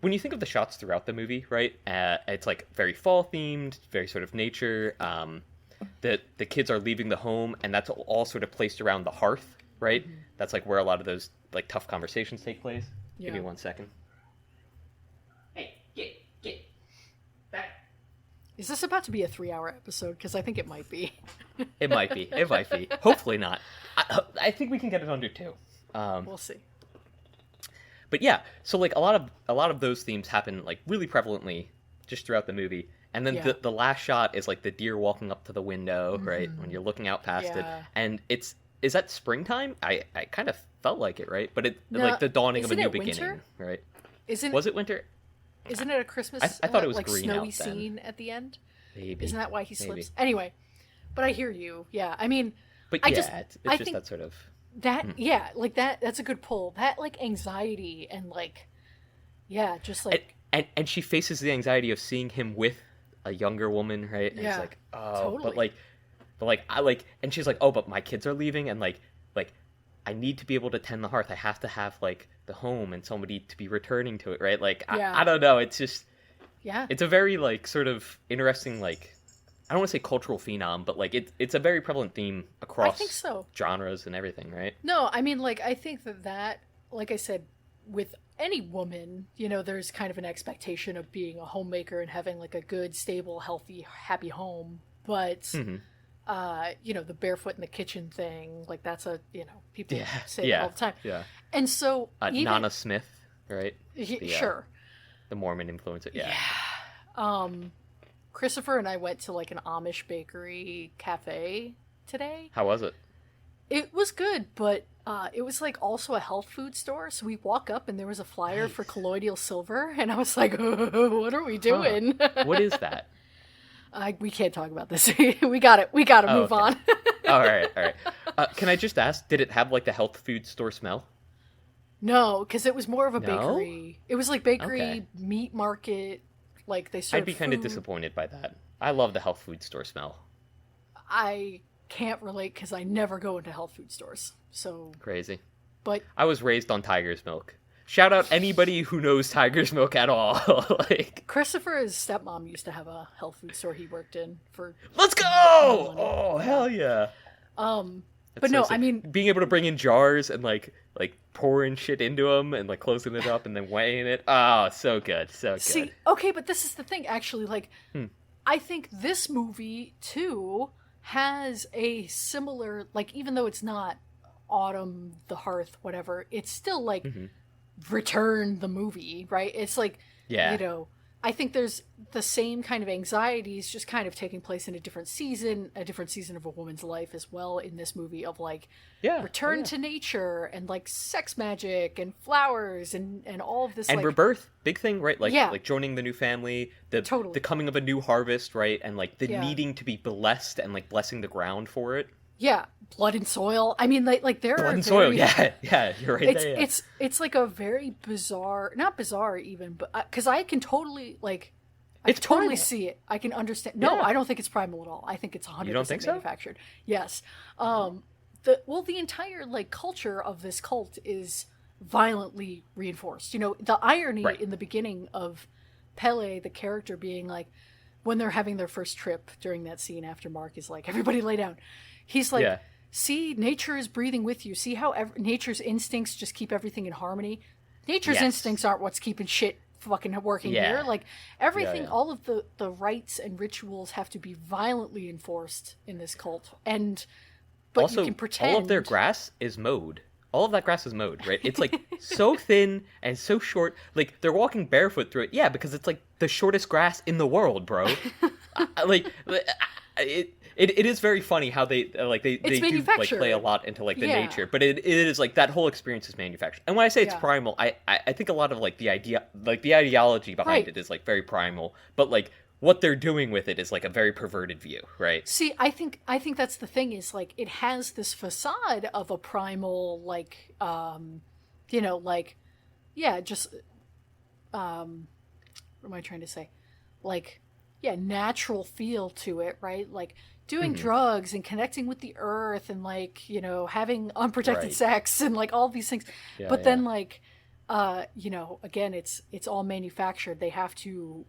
when you think of the shots throughout the movie, right? It's like very fall themed, very sort of nature. The kids are leaving the home, and that's all sort of placed around the hearth, right? Mm-hmm. That's like where a lot of those like tough conversations take place. Yeah. Give me 1 second. Hey, get back. Is this about to be a 3-hour episode? Because I think it might be. It might be. Hopefully not. I think we can get it under 2. We'll see. But yeah, so like a lot of those themes happen like really prevalently just throughout the movie. And then the last shot is like the deer walking up to the window, right? When you're looking out past it. And is that springtime? I kind of felt like it, right? But like the dawning of a new beginning, winter? Right? Was it winter? Isn't it a Christmas? I thought it was like green snowy out then. scene at the end. Maybe. Isn't that why he slips? Anyway, but I hear you. Yeah, I mean, but it's just that sort of that. Yeah, like that. That's a good pull. That like anxiety and like, just like and she faces the anxiety of seeing him with a younger woman, right? And it's like, oh, totally. but I like, and she's like, oh, but my kids are leaving, and like I need to be able to tend the hearth. I have to have like the home and somebody to be returning to it, right? Like I don't know. It's just it's a very like sort of interesting, like I don't want to say cultural phenom, but like it's a very prevalent theme across I think so. Genres and everything, right? No, I mean like I think that like I said, with any woman, there's kind of an expectation of being a homemaker and having like a good, stable, healthy, happy home. But, the barefoot in the kitchen thing, like that's people say that all the time. Yeah. And so Nana Smith, right? Sure. The Mormon influencer. Yeah. Christopher and I went to like an Amish bakery cafe today. How was it? It was good, but it was like also a health food store. So we walk up and there was a flyer for colloidal silver, and I was like, "What are we doing?" Huh. What is that? We can't talk about this. We got it. We got to move on. All right. Can I just ask? Did it have like the health food store smell? No, because it was more of a bakery. It was like bakery, meat market. Like they served I'd be kind of disappointed by that. I love the health food store smell. I can't relate because I never go into health food stores. So crazy. But I was raised on Tiger's Milk. Shout out anybody who knows Tiger's Milk at all. Like Christopher's stepmom used to have a health food store he worked in for. Let's go! Oh hell yeah! But no, I mean being able to bring in jars and like pouring shit into them and like closing it up and then weighing it. Oh, so good, so good. See, okay, but this is the thing. Actually, like, I think this movie too has a similar, like, even though it's not Autumn, the Hearth, whatever, it's still like Return the movie, right? It's like, I think there's the same kind of anxieties just kind of taking place in a different season of a woman's life as well in this movie of like return to nature and like sex magic and flowers and all of this and like rebirth, big thing, right? Like joining the new family, the coming of a new harvest, right? And like the needing to be blessed and like blessing the ground for it. Yeah, blood and soil. I mean, like there blood are and soil. Yeah, you're right there. Yeah. It's like a very bizarre, not bizarre even, but because I can totally like, I can totally see it. I can understand. No, I don't think it's primal at all. I think it's 100% manufactured. So? Yes. The entire like culture of this cult is violently reinforced. You know, the irony in the beginning of Pele, the character, being like, when they're having their first trip during that scene after Mark is like, everybody lay down. He's like, see, nature is breathing with you. See how nature's instincts just keep everything in harmony? Nature's instincts aren't what's keeping shit fucking working here. Like, everything, all of the rites and rituals have to be violently enforced in this cult. But also, you can pretend... all of their grass is mowed. All of that grass is mowed, right? It's like so thin and so short. Like, they're walking barefoot through it. Yeah, because it's like the shortest grass in the world, bro. It is very funny how they do like play a lot into like the nature, but it is like that whole experience is manufactured. And when I say it's primal, I think a lot of like the idea, like the ideology behind it is like very primal, but like what they're doing with it is like a very perverted view, right? See, I think that's the thing is like it has this facade of a primal like what am I trying to say? Like natural feel to it, right? Like doing drugs and connecting with the earth and like, having unprotected sex and like all these things. But then like, again, it's all manufactured. They have to,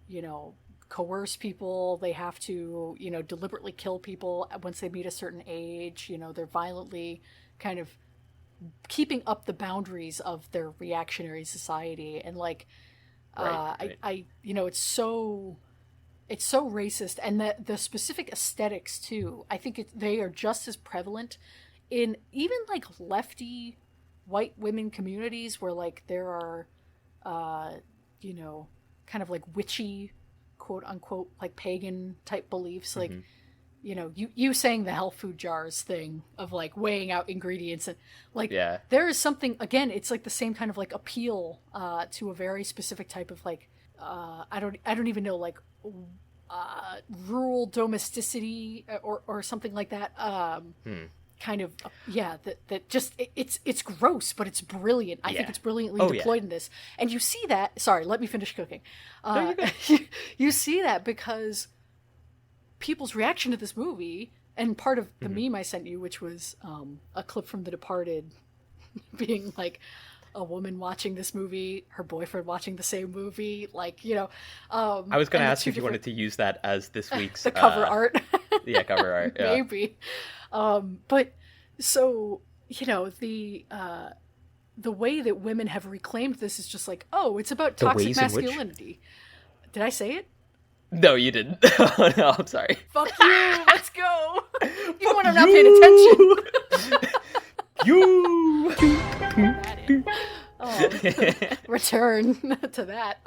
coerce people. They have to, deliberately kill people once they meet a certain age. They're violently kind of keeping up the boundaries of their reactionary society. And like, it's so racist, and the specific aesthetics too. I think they are just as prevalent in even like lefty white women communities where like there are, kind of like witchy, quote unquote, like pagan type beliefs. Like, you saying the health food jars thing of like weighing out ingredients and like there is something, again, it's like the same kind of like appeal to a very specific type of like I don't even know, like rural domesticity or something like that. Kind of that just it's gross, but it's brilliant. I think it's brilliantly deployed in this, and you see that. Sorry, let me finish cooking. You see that because people's reaction to this movie, and part of the meme I sent you, which was a clip from The Departed, being like a woman watching this movie, her boyfriend watching the same movie, like, I was going to ask you if you wanted to use that as this week's the cover art. Cover art. Yeah. Maybe. But so, the way that women have reclaimed this is just like, oh, it's about toxic masculinity. Did I say it? No, you didn't. Oh, no, I'm sorry. Fuck you. Let's go. Even when I'm not paying attention. You. Return to that.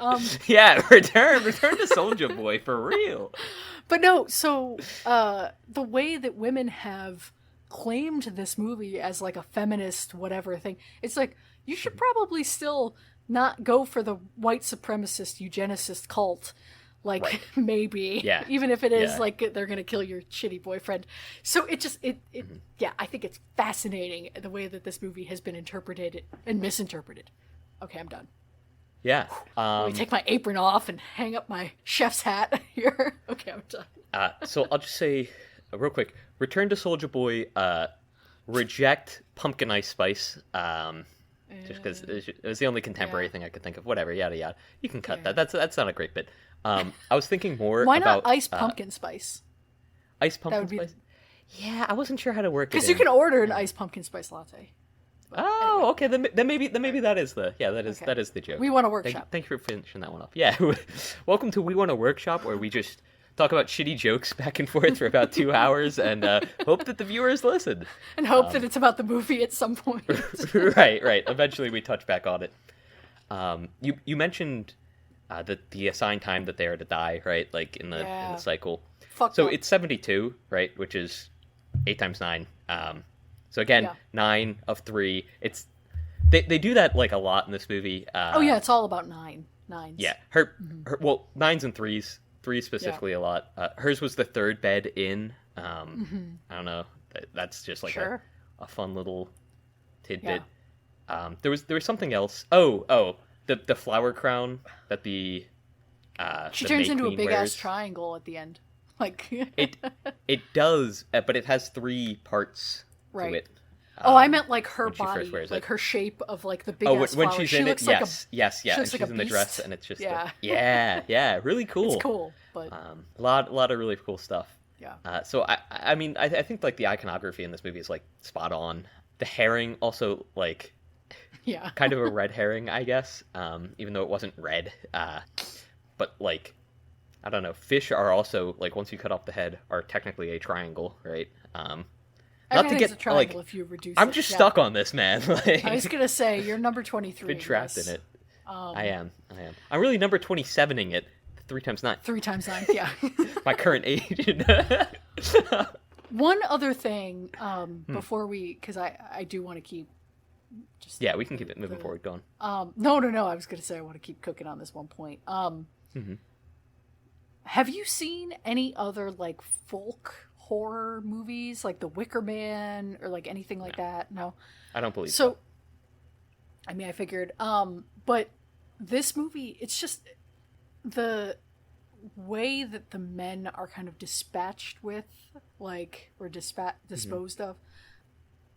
Return to Soldier Boy for real. But no, so the way that women have claimed this movie as like a feminist whatever thing, it's like you should probably still not go for the white supremacist eugenicist cult. Like maybe, even if it is like they're gonna kill your shitty boyfriend. So it just I think it's fascinating the way that this movie has been interpreted and misinterpreted. Okay, I'm done. Yeah. Let me take my apron off and hang up my chef's hat here. Okay, I'm done. So I'll just say real quick: Return to Soldier Boy. Reject Pumpkin Ice Spice. Just because it was the only contemporary thing I could think of. Whatever, yada yada. You can cut that. That's not a great bit. I was thinking more about... Why not iced pumpkin spice? Iced pumpkin spice? Yeah, I wasn't sure how to work it. Because you can order an iced pumpkin spice latte. Oh, okay. Then maybe that is the that is the joke. We Want a Workshop. Thank you for finishing that one off. Yeah. Welcome to We Want a Workshop, where we just talk about shitty jokes back and forth for about 2 hours and hope that the viewers listen. And hope that it's about the movie at some point. Right. Eventually we touch back on it. You mentioned the assigned time that they are to die, right? Like in the cycle. Fucked So up. it's 72, right? Which is 8 times 9. So again, 9 of 3. It's they do that like a lot in this movie. Oh yeah, it's all about nines. Yeah, her well, 9s and 3s. 3 specifically a lot. Hers was the third bed in. I don't know. That's just like a fun little tidbit. There was something else. Oh, the flower crown that the she the turns May into a Queen big wears. ass triangle at the end. Like it does, but it has 3 parts to it. I meant like her when she first body, wears like it. her shape of like the big ass when flower. she's She in it, looks like yes, she and looks she's like a in the dress, beast. and it's just Yeah. really cool. It's cool, but A lot of really cool stuff. yeah. So I mean, I think like the iconography in this movie is like spot on. The herring also like kind of a red herring, I guess, even though it wasn't red. But like, I don't know, fish are also like, once you cut off the head, are technically a triangle, right? Not to get a triangle if you reduce I'm it. just stuck on this, man. Like, I was gonna say you're number 23. been trapped in it. I am. I'm really number 27ing it. 3 times 9. 3 times 9. Yeah. My current age. One other thing before we, because I do want to keep just we can keep it moving forward. Go on. No. I was gonna say I want to keep cooking on this one point. Have you seen any other like folk horror movies like The Wicker Man or like anything like that? No, I don't believe so. I mean, I figured, but this movie, it's just the way that the men are kind of dispatched with, like, or disposed of,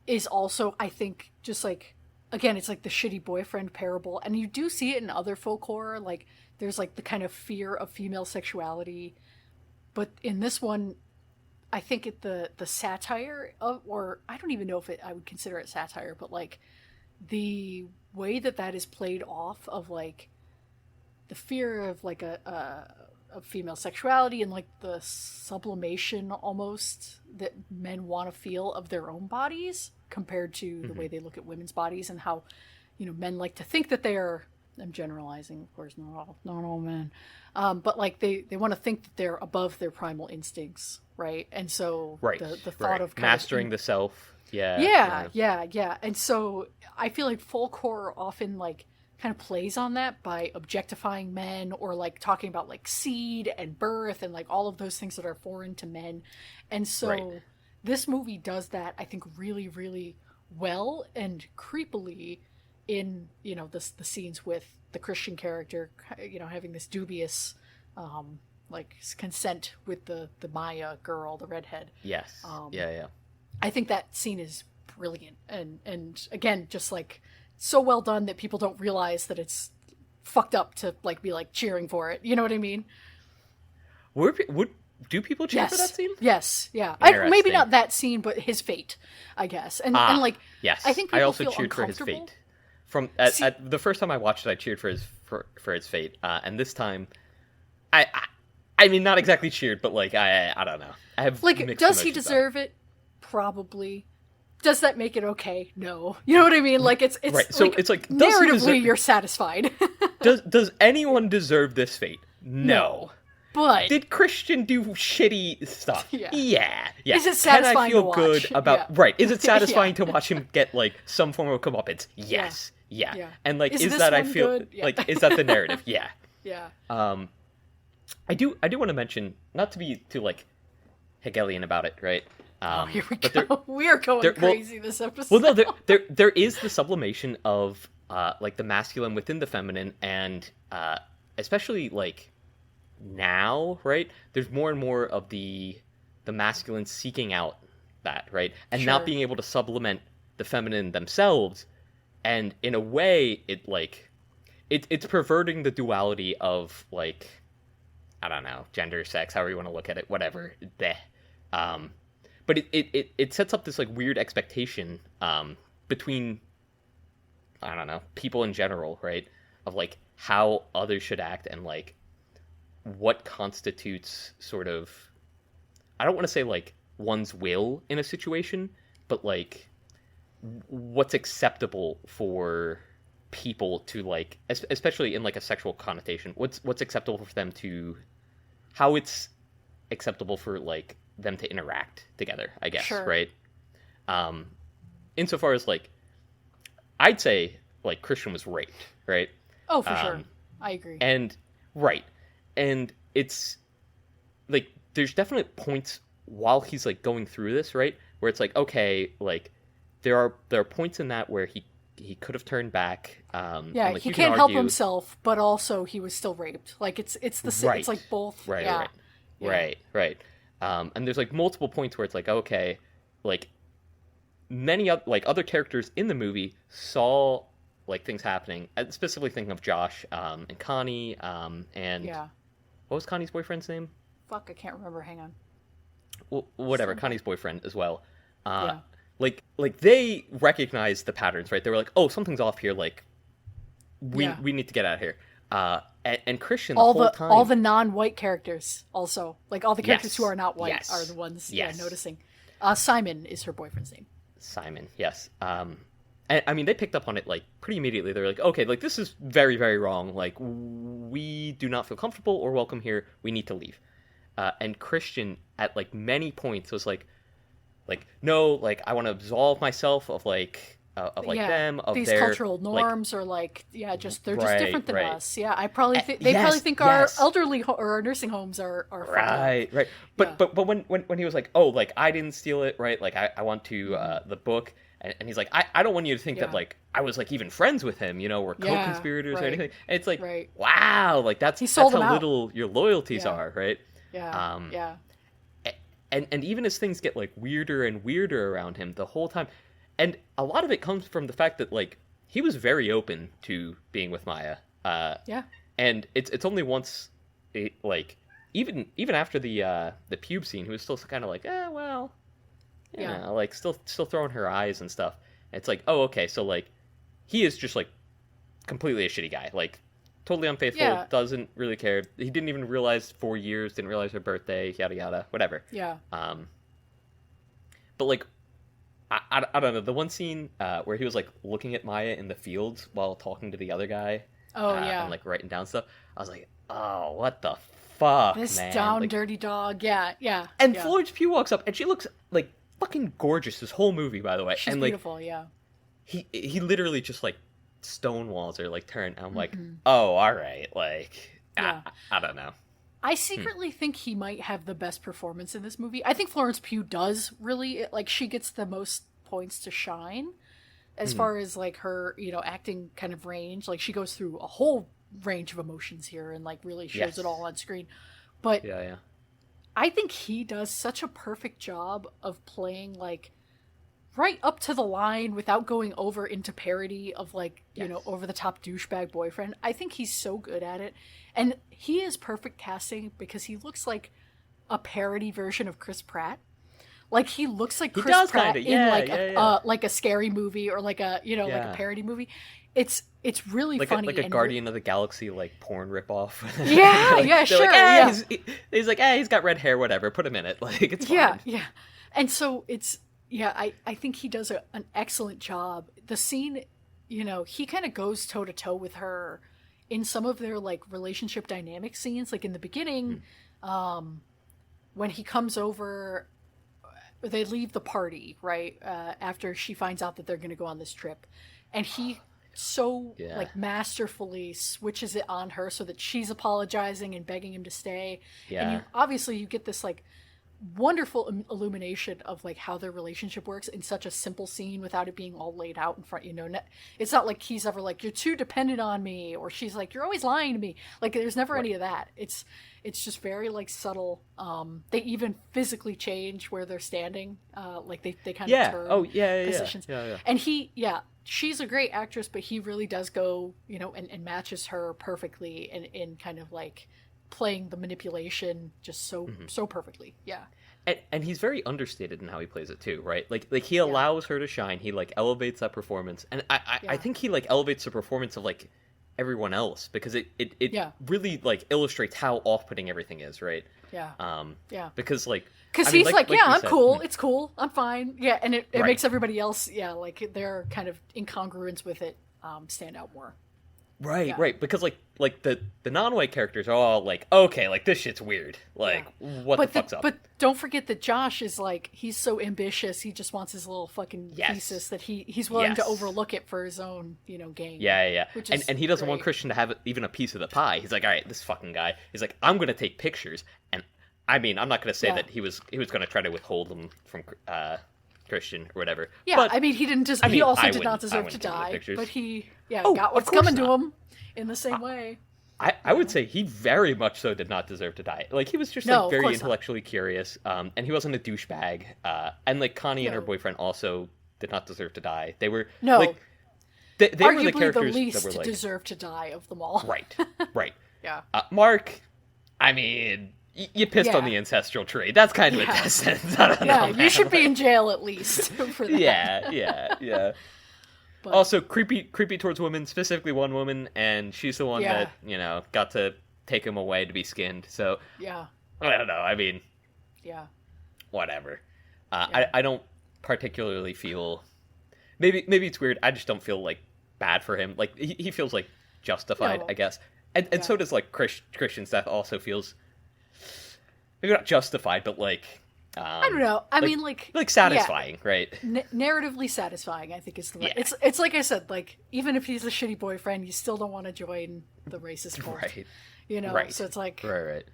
is also, I think, just like, again, it's like the shitty boyfriend parable, and you do see it in other folk horror, like, there's like the kind of fear of female sexuality, but in this one, I think the satire of, or I don't even know if I would consider it satire, but like the way that is played off of like the fear of like of female sexuality and like the sublimation almost that men want to feel of their own bodies compared to the way they look at women's bodies, and how, you know, men like to think that they are, I'm generalizing, of course, not all men, but like they want to think that they're above their primal instincts, right? And so the thought of kind mastering the self, yeah. And so I feel like folk horror often like kind of plays on that by objectifying men, or like talking about like seed and birth and like all of those things that are foreign to men. And so this movie does that, I think, really, really well and creepily in, you know, the scenes with the Christian character, you know, having this dubious like consent with the Maya girl, the redhead. Yes. I think that scene is brilliant, and again, just like so well done that people don't realize that it's fucked up to like be like cheering for it. You know what I mean? Do people cheer for that scene? Yes, yeah. Maybe not that scene, but his fate, I guess. And like, yes, I think people I also feel cheered for his uncomfortable. fate. From at the first time I watched it, I cheered for his fate, and this time, I mean, not exactly cheered, but like I don't know. I have like, mixed does he emotions deserve it? Probably. Does that make it okay? No. You know what I mean? Like it's right. So like, it's like, does he narratively you're satisfied. does anyone deserve this fate? No. But did Christian do shitty stuff? Yeah. Is it satisfying Can I feel to watch? good about right? Is it satisfying Yeah. to watch him get like some form of comeuppance? Yes. Yeah. And like, Is is this that I one feel good? Yeah. like, is that the narrative? Yeah. Yeah. I do want to mention, not to be too like Hegelian about it, right? Here we go. We are going crazy this episode. Well, no, there is the sublimation of like the masculine within the feminine, and especially like now, right? There's more and more of the masculine seeking out that, right, and not being able to supplement the feminine themselves, and in a way, it's perverting the duality of like, I don't know, gender, sex, however you want to look at it, whatever. But it sets up this like weird expectation between, I don't know, people in general, right? Of like how others should act, and like what constitutes sort of, I don't want to say like one's will in a situation, but like what's acceptable for people to like, especially in like a sexual connotation, what's acceptable for them to, how it's acceptable for like them to interact together, I guess, Sure. right? Insofar as like, I'd say like Christian was raped, right? Oh, for sure. I agree. And right, and it's like there's definitely points while he's like going through this, right, where it's like, okay, like there are points in that where he could have turned back. Yeah, and, like, he you can can't help argue, himself, but also he was still raped. Like it's the right, it's like both. right, Yeah. right, Yeah. right. And there's like multiple points where it's like, okay, like many like other characters in the movie saw like things happening. I'm specifically thinking of Josh, and Connie, and Yeah. what was Connie's boyfriend's name? Fuck, I can't remember. Hang on. Well, whatever, Something. Connie's boyfriend as well. Yeah. Like they recognized the patterns, right? They were like, oh, something's off here. Like we need to get out of here. And Christian the whole time, all the non-white characters also, like all the characters Yes. who are not white Yes. are the ones Yes. noticing. Simon is her boyfriend's name. Simon, yes. And, I mean, they picked up on it like pretty immediately. They were like, okay, like this is very, very wrong. Like we do not feel comfortable or welcome here. We need to leave. And Christian at like many points was like no, like I want to absolve myself of like them, of these their cultural like, norms, or like they're just Right, different than right. us. Yeah, I probably they yes, probably think yes. our elderly or our nursing homes are fucked up. right. But Yeah. but when he was like, oh, like I didn't steal it, right? Like I want to the book. And he's like, I don't want you to think Yeah. that, like, I was, like, even friends with him, you know, or Yeah, co-conspirators or right. anything. And it's like, Right. wow, like, that's sold how him out. little your loyalties Yeah. are, right? Yeah, yeah, And even as things get, like, weirder and weirder around him the whole time, and a lot of it comes from the fact that, like, he was very open to being with Maya. yeah. And it's only once, like, even after the pube scene, he was still kind of like, well... Yeah. like still throwing her eyes and stuff. It's like, oh, okay, so like he is just like completely a shitty guy, like totally unfaithful, Yeah. doesn't really care. He didn't even realize 4 years, didn't realize her birthday, yada yada, whatever. Yeah. But like I don't know, the one scene where he was like looking at Maya in the fields while talking to the other guy. Oh, yeah. And like writing down stuff. I was like, oh, what the fuck, This man. down Like, dirty dog. Yeah, yeah. and yeah. Florence Pugh walks up and she looks like fucking gorgeous this whole movie, by the way. She's and like beautiful. Yeah. he literally just like stonewalls her, like turn. And I'm like, oh, all right, like Yeah. I don't know. I secretly think he might have the best performance in this movie. I think Florence Pugh does really, like, she gets the most points to shine as far as like her, acting kind of range. Like she goes through a whole range of emotions here and like really shows Yes. it all on screen. But Yeah. I think he does such a perfect job of playing like right up to the line without going over into parody of like, Yes. over the top douchebag boyfriend. I think he's so good at it. And he is perfect casting because he looks like a parody version of Chris Pratt. Like he looks like He Chris does Pratt kinda, in yeah, like yeah. like a scary movie or like a like Yeah. a parody movie. It's really Like funny. like a and Guardian of the Galaxy like porn ripoff. Yeah, Like, yeah, they're sure. Like, Yeah. he's like, he's got red hair, whatever. Put him in it. Like it's Yeah, fine. yeah. And so it's I think he does an excellent job. The scene, he kind of goes toe to toe with her in some of their like relationship dynamic scenes. Like in the beginning, when he comes over, they leave the party right after she finds out that they're going to go on this trip, and he so Yeah. like masterfully switches it on her so that she's apologizing and begging him to stay. Yeah. And obviously you get this like wonderful illumination of like how their relationship works in such a simple scene without it being all laid out in front. It's not like he's ever like, you're too dependent on me, or she's like, you're always lying to me. Like there's never any of that. It's just very like subtle. They even physically change where they're standing. Like they kind of turn positions. Yeah. And she's a great actress, but he really does go, and matches her perfectly in kind of like playing the manipulation just so perfectly. Yeah. And he's very understated in how he plays it too, right? Like he allows her to shine. He like elevates that performance, and I think he like elevates the performance of like everyone else, because it Yeah. really like illustrates how off-putting everything is, right? Yeah. Yeah. Because like Because I mean, he's like, yeah, we I'm said, cool. It's cool. I'm fine. Yeah, and it right. makes everybody else, yeah, like their kind of incongruence with it stand out more. Right, Yeah. right, because like the non-white characters are all like, okay, like this shit's weird, like what the fuck's up? But don't forget that Josh is like, he's so ambitious. He just wants his little fucking Yes. thesis that he's willing to Yes. overlook it for his own, gain. Yeah. Which And is he doesn't want great. Christian to have even a piece of the pie. He's like, all right, this fucking guy. He's like, I'm gonna take pictures, and I mean, I'm not gonna say Yeah. that he was gonna try to withhold them from Christian or whatever. Yeah, but, I mean, he didn't just. I mean, he also I did not wouldn't- I deserve to wouldn't give him the die, pictures. but he, Oh, got of what's course coming to not. him in the same way. I would say he very much so did not deserve to die. Like, he was just, No, like, of very course not. intellectually curious, and he wasn't a douchebag, and, like, Connie and her No. boyfriend also did not deserve to die. They were, No. like, they were the Arguably the characters least that were, like, deserve to die of them all. right. Yeah. Mark, I mean, you pissed on the Yeah. ancestral tree. That's kind of a Yeah. death sentence. I don't Yeah, know, you man. should be in jail at least for that. Yeah. But, Also, creepy towards women, specifically one woman, and she's the one Yeah. that, got to take him away to be skinned. So, yeah, I don't know. I mean, yeah. whatever. Yeah. I don't particularly feel. Maybe it's weird. I just don't feel like bad for him. Like he feels like justified, No. I guess. And so does like Christian's death also feels maybe not justified, but like I don't know. I mean, like satisfying, right? narratively satisfying. I think is the right. Yeah. It's like I said. Like even if he's a shitty boyfriend, you still don't want to join the racist cult. Right. Right. So it's like Right.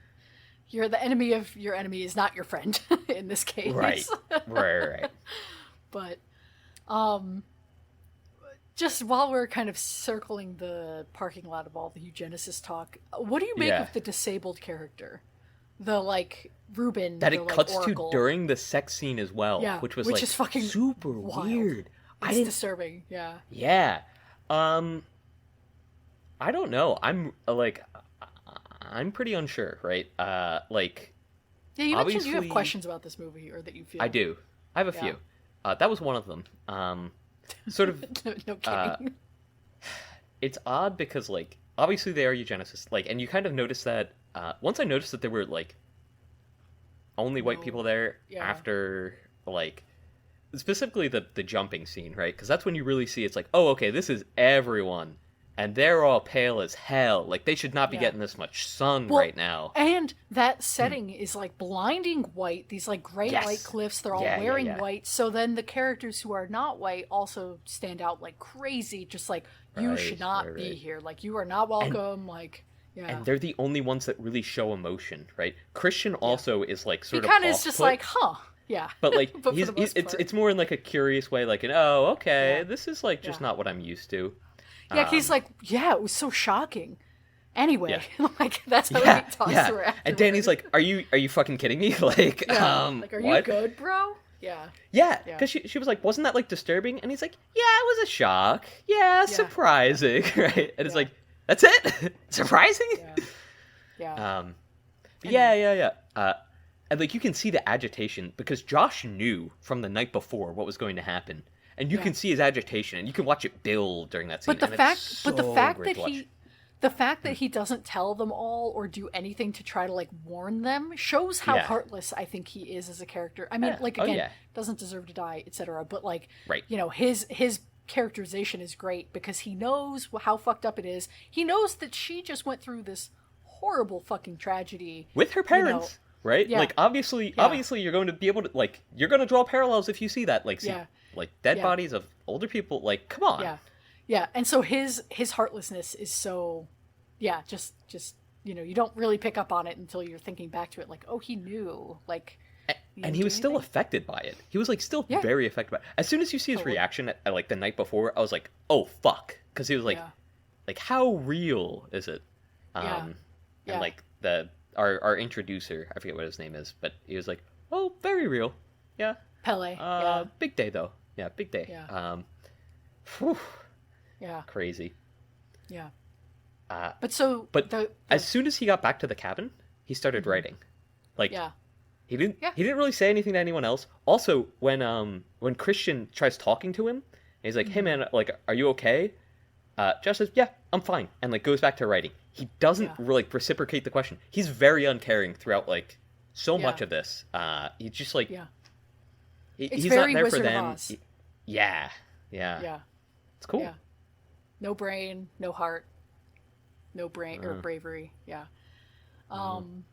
you're the enemy of your enemy is not your friend in this case. Right. But just while we're kind of circling the parking lot of all the eugenicist talk, what do you make of the disabled character? The like Ruben That the, it like, cuts Oracle. to during the sex scene as well, Yeah, which was which like is fucking super wild. weird. It's disturbing. Yeah. Yeah. I don't know. I'm pretty unsure, right? Like Yeah, you mentioned you have obviously- questions about this movie, or that you feel. I do. I have a Yeah. few. That was one of them. Sort of No kidding. it's odd because like obviously they are eugenicists, like, and you kind of notice that once I noticed that there were like only white people there Yeah. after like specifically the jumping scene, right? Because that's when you really see it's like, oh, okay, this is everyone, and they're all pale as hell. Like they should not be Yeah. getting this much sun Well, right now. And that setting is like blinding white. These like great Yes. white cliffs. They're all Yeah, wearing yeah. white. So then the characters who are not white also stand out like crazy. Just like you Right, should not right, be right. here. Like you are not welcome. Like yeah. And they're the only ones that really show emotion, right? Christian also is like He sort of kind of is just off-put, like, huh? Yeah. but like But for the most it's part. it's more in like a curious way, like oh, okay, Yeah. this is like just Yeah. not what I'm used to. Yeah, he's like, yeah, it was so shocking. Anyway, like that's how Yeah, he talks yeah. to her And Danny's afterward. like, "Are you fucking kidding me? Like, Yeah. Like, are you what? good, bro? Yeah. Yeah, Yeah. because she was like, "Wasn't that like disturbing?" And he's like, "Yeah, it was a shock. Yeah, surprising, right?" And it's Yeah. like, "That's it? Surprising?" Yeah. But yeah. And like you can see the agitation because Josh knew from the night before what was going to happen, and you Yeah. can see his agitation, and you can watch it build during that scene. But the and fact, it's but the so fact great that to watch. he doesn't tell them all or do anything to try to like warn them shows how Yeah. heartless I think he is as a character. I mean, Yeah. like Oh, again, yeah. doesn't deserve to die, etc. But like, Right. his characterization is great because he knows how fucked up it is. He knows that she just went through this horrible fucking tragedy with her parents, right? Yeah. Like obviously you're going to be able to like you're going to draw parallels if you see that like Yeah. like dead Yeah. bodies of older people. Like come on, Yeah, and so his heartlessness is so, just you don't really pick up on it until you're thinking back to it, like, oh, he knew, like, and he was still affected by it. He was like still Yeah. very affected by it. As soon as you see his Totally. reaction at like the night before, I was like, oh fuck, because he was like, Yeah. like how real is it? Yeah. And like our introducer, I forget what his name is, but he was like, oh, very real, yeah. Pele, Big day though, yeah, big day. Yeah. Whew, yeah, crazy. yeah. But But as soon as he got back to the cabin, he started writing. Like yeah, he didn't Yeah. he didn't really say anything to anyone else. Also, when Christian tries talking to him, and he's like, "Hey man, like, are you okay?" Josh says, "Yeah, I'm fine," and like goes back to writing. He doesn't Yeah. like reciprocate the question. He's very uncaring throughout like so Yeah. much of this. He's just like Yeah. It's he's not very there for Wizard of them. Oz. Yeah, yeah, Yeah. it's cool. Yeah. No brain, no heart, no brain or bravery. Yeah. Um,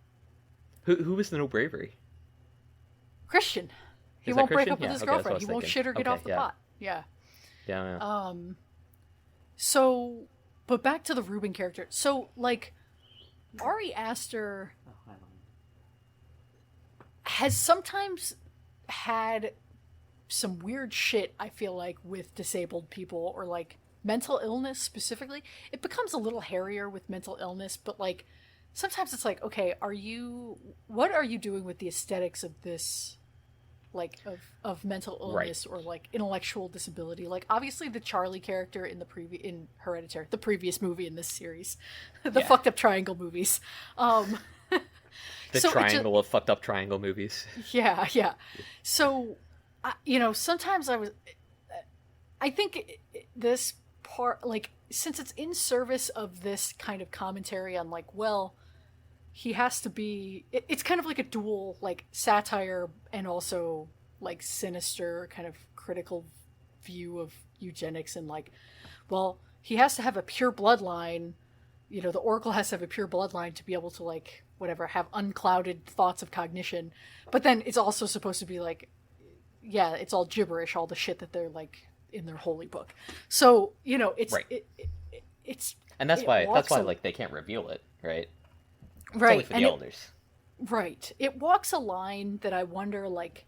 Who was the no bravery? Christian. He Is that won't break Christian? up with Yeah, his okay, that's what I girlfriend. was He won't thinking. shit or get Okay, off the yeah. pot. Yeah. Yeah, yeah. So, but back to the Ruben character. So, like, Ari Aster has sometimes had some weird shit, I feel like, with disabled people or, like, mental illness specifically. It becomes a little hairier with mental illness, but, like, sometimes it's like, okay, what are you doing with the aesthetics of this, like, of mental illness or, like, intellectual disability? Like, obviously the Charlie character in Hereditary, the previous movie in this series, the fucked up triangle movies, The so triangle of fucked up triangle movies. yeah. So, sometimes I think this part, like, since it's in service of this kind of commentary on, like, well, he has to be, it's kind of like a dual, like, satire and also, like, sinister kind of critical view of eugenics and, like, well, he has to have a pure bloodline, the Oracle has to have a pure bloodline to be able to, like, whatever, have unclouded thoughts of cognition. But then it's also supposed to be like, yeah, it's all gibberish, all the shit that they're, like, in their holy book. So, it's Right. it's And that's it why walks like they can't reveal it, right? It's right only for the elders. right. It walks a line that I wonder, like,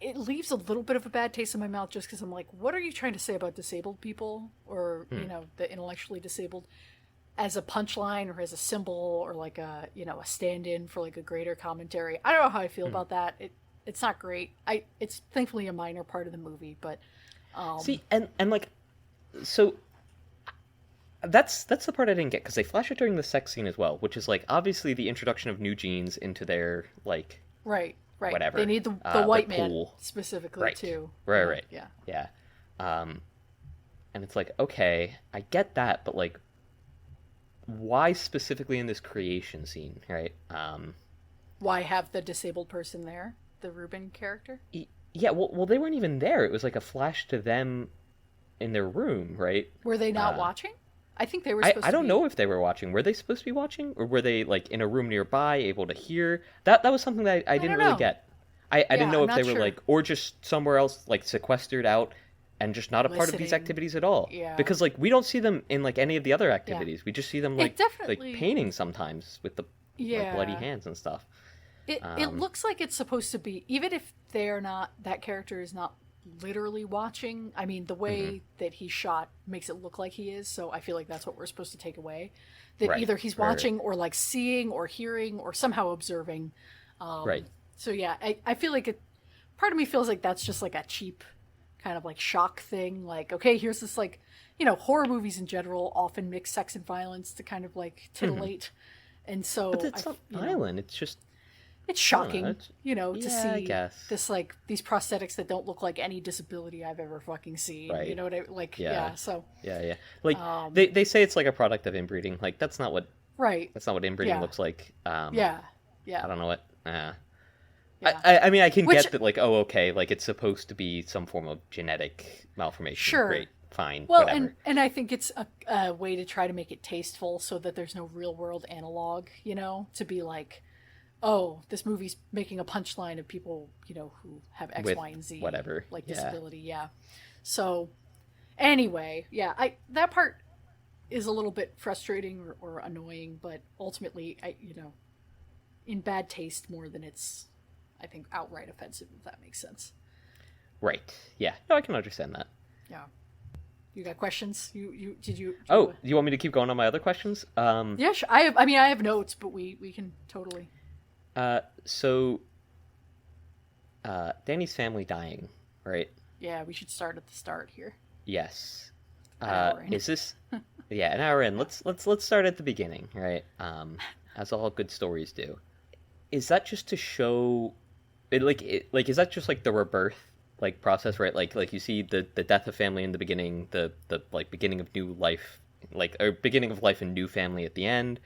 it leaves a little bit of a bad taste in my mouth just because I'm like, what are you trying to say about disabled people or the intellectually disabled as a punchline or as a symbol or like a a stand-in for, like, a greater commentary? I don't know how I feel about that. It's not great. It's thankfully a minor part of the movie, but See, and like, so that's the part I didn't get because they flash it during the sex scene as well, which is like obviously the introduction of new genes into their, like, right. whatever. They need the white man pool. specifically Right. too. Right. Yeah. And it's like, okay, I get that, but like, why specifically in this creation scene, right? Why have the disabled person there? The Ruben character? Yeah, well, they weren't even there. It was like a flash to them in their room, right? Were they not watching? I think they were supposed to I don't be. know if they were watching. Were they supposed to be watching? Or were they, like, in a room nearby, able to hear? That was something that I didn't don't really know. get. I didn't know I'm if they not were, sure. like, or just somewhere else, like, sequestered out and just not a part of these Listening. activities at all. Yeah. Because, like, we don't see them in, like, any of the other activities. We just see them, like, definitely- like painting sometimes with the like, bloody Yeah. hands and stuff. It looks like it's supposed to be, even if they're not, that character is not literally watching. I mean, the way that he's shot makes it look like he is, so I feel like that's what we're supposed to take away. That Right. either he's Right. watching or, like, seeing or hearing or somehow observing. Right. So yeah, I feel like part of me feels like that's just like a cheap kind of, like, shock thing. Like, okay, here's this, like, horror movies in general often mix sex and violence to kind of, like, titillate. And so But it's not violent. It's just... it's shocking, it's- to yeah, I see guess. this, like, these prosthetics that don't look like any disability I've ever fucking seen. Right. You know what I like? Yeah. Yeah. So Yeah. Like, they say it's like a product of inbreeding. Like, that's not what right. inbreeding Yeah. looks like. Yeah. I don't know what. Yeah. I mean, I can Which- get that, like, oh, okay, like, it's supposed to be some form of genetic malformation. Sure. Great, fine, Well, whatever. and I think it's a way to try to make it tasteful so that there's no real world analog, to be like, oh, this movie's making a punchline of people, who have X, With Y, and Z, whatever, like, yeah. disability. Yeah. So, anyway, yeah, that part is a little bit frustrating or annoying, but ultimately, in bad taste more than it's, I think, outright offensive, if that makes sense. Right. Yeah. No, I can understand that. Yeah. You got questions? Did you? Oh, you want me to keep going on my other questions? Yeah, sure. I have notes, but we can totally. So, Danny's family dying, right? Yeah, we should start at the start here. Yes. An hour in. Is this? Yeah, an hour in. Let's start at the beginning, right? As all good stories do. Is that just to show? Is that just like the rebirth like process, right? Like you see the death of family in the beginning, the like beginning of new life, like or beginning of life and new family at the end.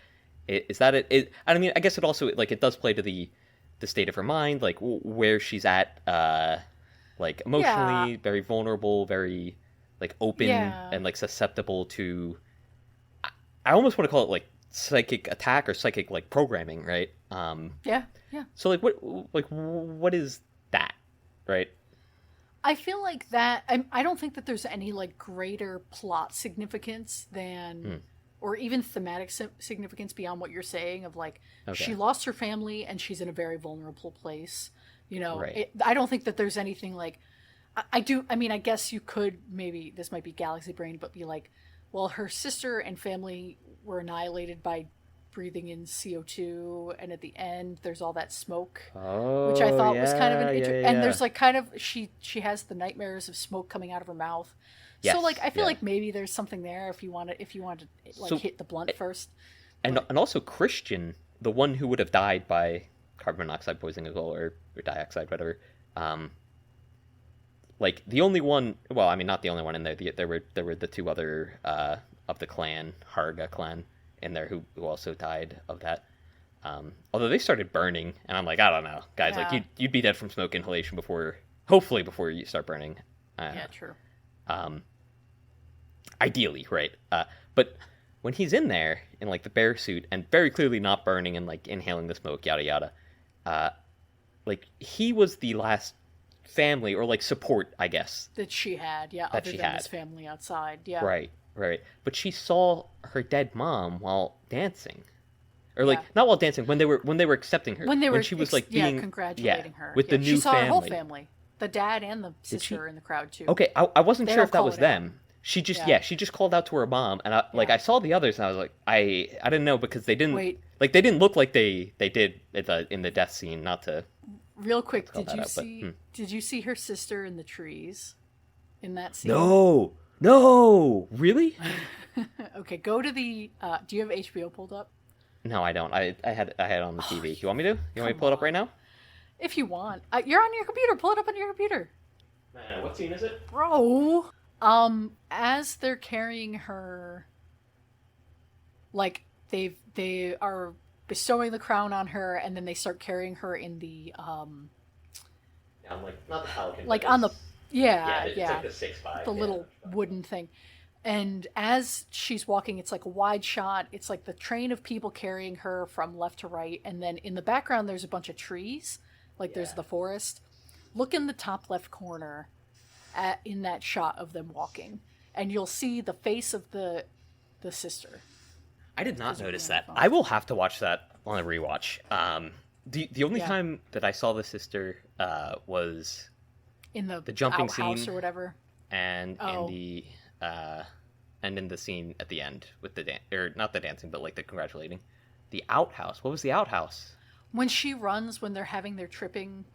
Is that it? I mean, I guess it also like it does play to the state of her mind, like where she's at, like Yeah. emotionally, very vulnerable, very like open Yeah. and like susceptible to. I almost want to call it like psychic attack or psychic like programming, right? Yeah. Yeah. So what is that, right? I feel like that. I don't think that there's any like greater plot significance than, or even thematic significance beyond what you're saying of like Okay, she lost her family and she's in a very vulnerable place. You know, right. I don't think that there's anything like. I do. I mean, I guess you could maybe this might be galaxy brain, but be like, well, her sister and family were annihilated by breathing in CO2, and at the end there's all that smoke, which I Oh thought was kind of an yeah, yeah, and yeah. there's like kind of she has the nightmares of smoke coming out of her mouth. So like Yes, I feel yeah. like maybe there's something there if you want to like So hit the blunt first. and But and also Christian, the one who would have died by carbon monoxide poisoning as well, or dioxide, whatever. Um, like the only one. Well, I mean, not the only one in there. There were the two other of the clan, Harga clan, in there who also died of that. Although they started burning, and I'm like, I don't know, guys. Like yeah, you'd be dead from smoke inhalation hopefully before you start burning. yeah, true. Um, ideally, right? But when he's in there in like the bear suit and very clearly not burning and like inhaling the smoke, yada yada, uh, like he was the last family or like support, I guess, That she had, yeah, that other she than had. this family outside, yeah, Right, right. But she saw her dead mom while dancing, or like yeah. not while dancing when they were accepting her When they were she was like being congratulating her, with yeah, the she new saw her whole family. family, the dad and the Did she? sister in the crowd too. Okay, I wasn't They sure all if that call was it out. them. She just Yeah, she just called out to her mom, and I yeah. saw the others, and I was like, I didn't know because Wait, they didn't look like they did in the death scene. real Not to quick, call that out, but did you see her sister in the trees in that scene? no, no, really? Okay, go to the do you have HBO pulled up? No, I don't. I had it on the TV. You want me to? You want me to Come pull it up right on. now? If you want. You're on your computer. Pull it up on your computer. What scene is it? Bro. As they're carrying her, like they are bestowing the crown on her, and then they start carrying her in the Yeah, I'm like not the Pelican, but like on the yeah, yeah, it's yeah, like the 6'5". the little wooden thing. And as she's walking, it's like a wide shot. It's like the train of people carrying her from left to right, and then in the background there's a bunch of trees, like there's Yeah. the forest. Look in the top left corner in that shot of them walking, and you'll see the face of the sister. I did not notice on the that. phone. I will have to watch that on a rewatch. The only Yeah. time that I saw the sister was In the jumping outhouse scene or whatever. and Oh. in the and in the scene at the end with the or not the dancing, but like the congratulating. The outhouse. What was the outhouse? When she runs, when they're having their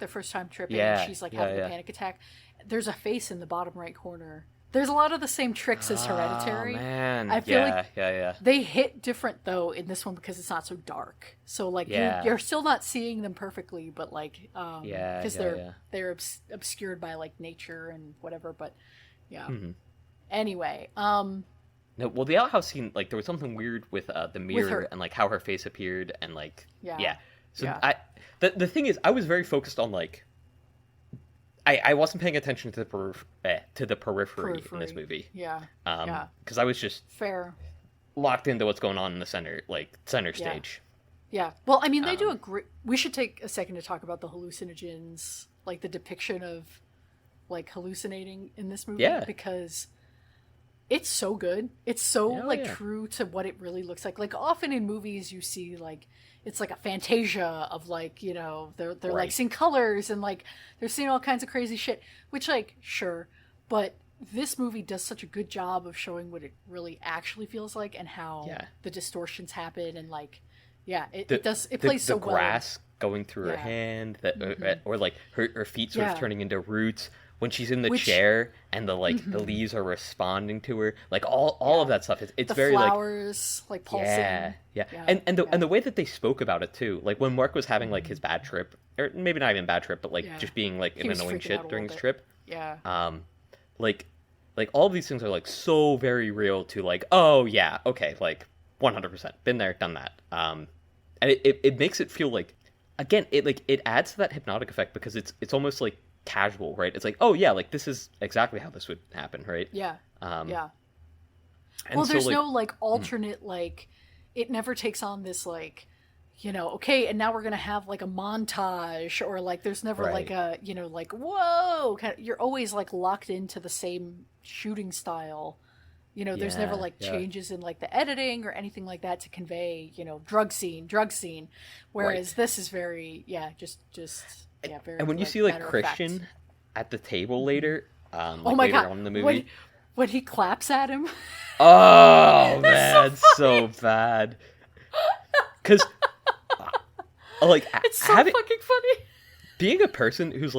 first time tripping, Yeah, and she's like yeah, having yeah. a panic attack. There's a face in the bottom right corner. There's a lot of the same tricks as Hereditary. Oh, man. I feel yeah, like yeah. they hit different though in this one because it's not so dark. So like Yeah. you're still not seeing them perfectly, but like Yeah, because yeah. they're obscured by like nature and whatever. But yeah. Mhm. Anyway, No, well, the outhouse scene, like there was something weird with the mirror her. and like how her face appeared and like Yeah. So Yeah. the thing is, I was very focused on like I wasn't paying attention to the periphery in this movie. Yeah. Because I was just Fair. locked into what's going on in the center Yeah. stage. Yeah. Well, I mean, they do a great. We should take a second to talk about the hallucinogens, like the depiction of like hallucinating in this movie, Yeah. because it's so good. It's so Hell like yeah. true to what it really looks like. Like often in movies, you see like it's like a fantasia of like they're like Right. seeing colors and like they're seeing all kinds of crazy shit. Which like sure, but this movie does such a good job of showing what it really actually feels like and how Yeah. the distortions happen and like it The- does it plays so the grass well. going through her Yeah. hand or like her feet sort of Yeah. turning into roots when she's in the Which- chair and the leaves are responding to her, like all of that stuff. It's The very flowers like pulsing. yeah. Yeah, And the way that they spoke about it too, like when Mark was having like his bad trip, or maybe not even bad trip, but like Yeah. just being like He an was annoying freaking out shit a during little his bit. trip. Yeah. Like all of these things are like so very real to like, oh yeah, okay, like 100% been there, done that. And it makes it feel like, again, it adds to that hypnotic effect because it's almost like casual, right? It's like, oh yeah, like this is exactly how this would happen, right? Yeah. Yeah. And Well, so, there's like, no like alternate like it never takes on this like okay, and now we're gonna have like a montage or like there's never like right. a like whoa kind of, you're always like locked into the same shooting style. There's never Yeah, like yeah. changes in like the editing or anything like that to convey drug scene, Right. whereas this is very very And when you like see like matter of fact. Christian at the table later, Oh like my later god, on in the when movie, when he claps at him. oh It's so man, funny. so bad. Because like It's so having fucking funny. being a person who's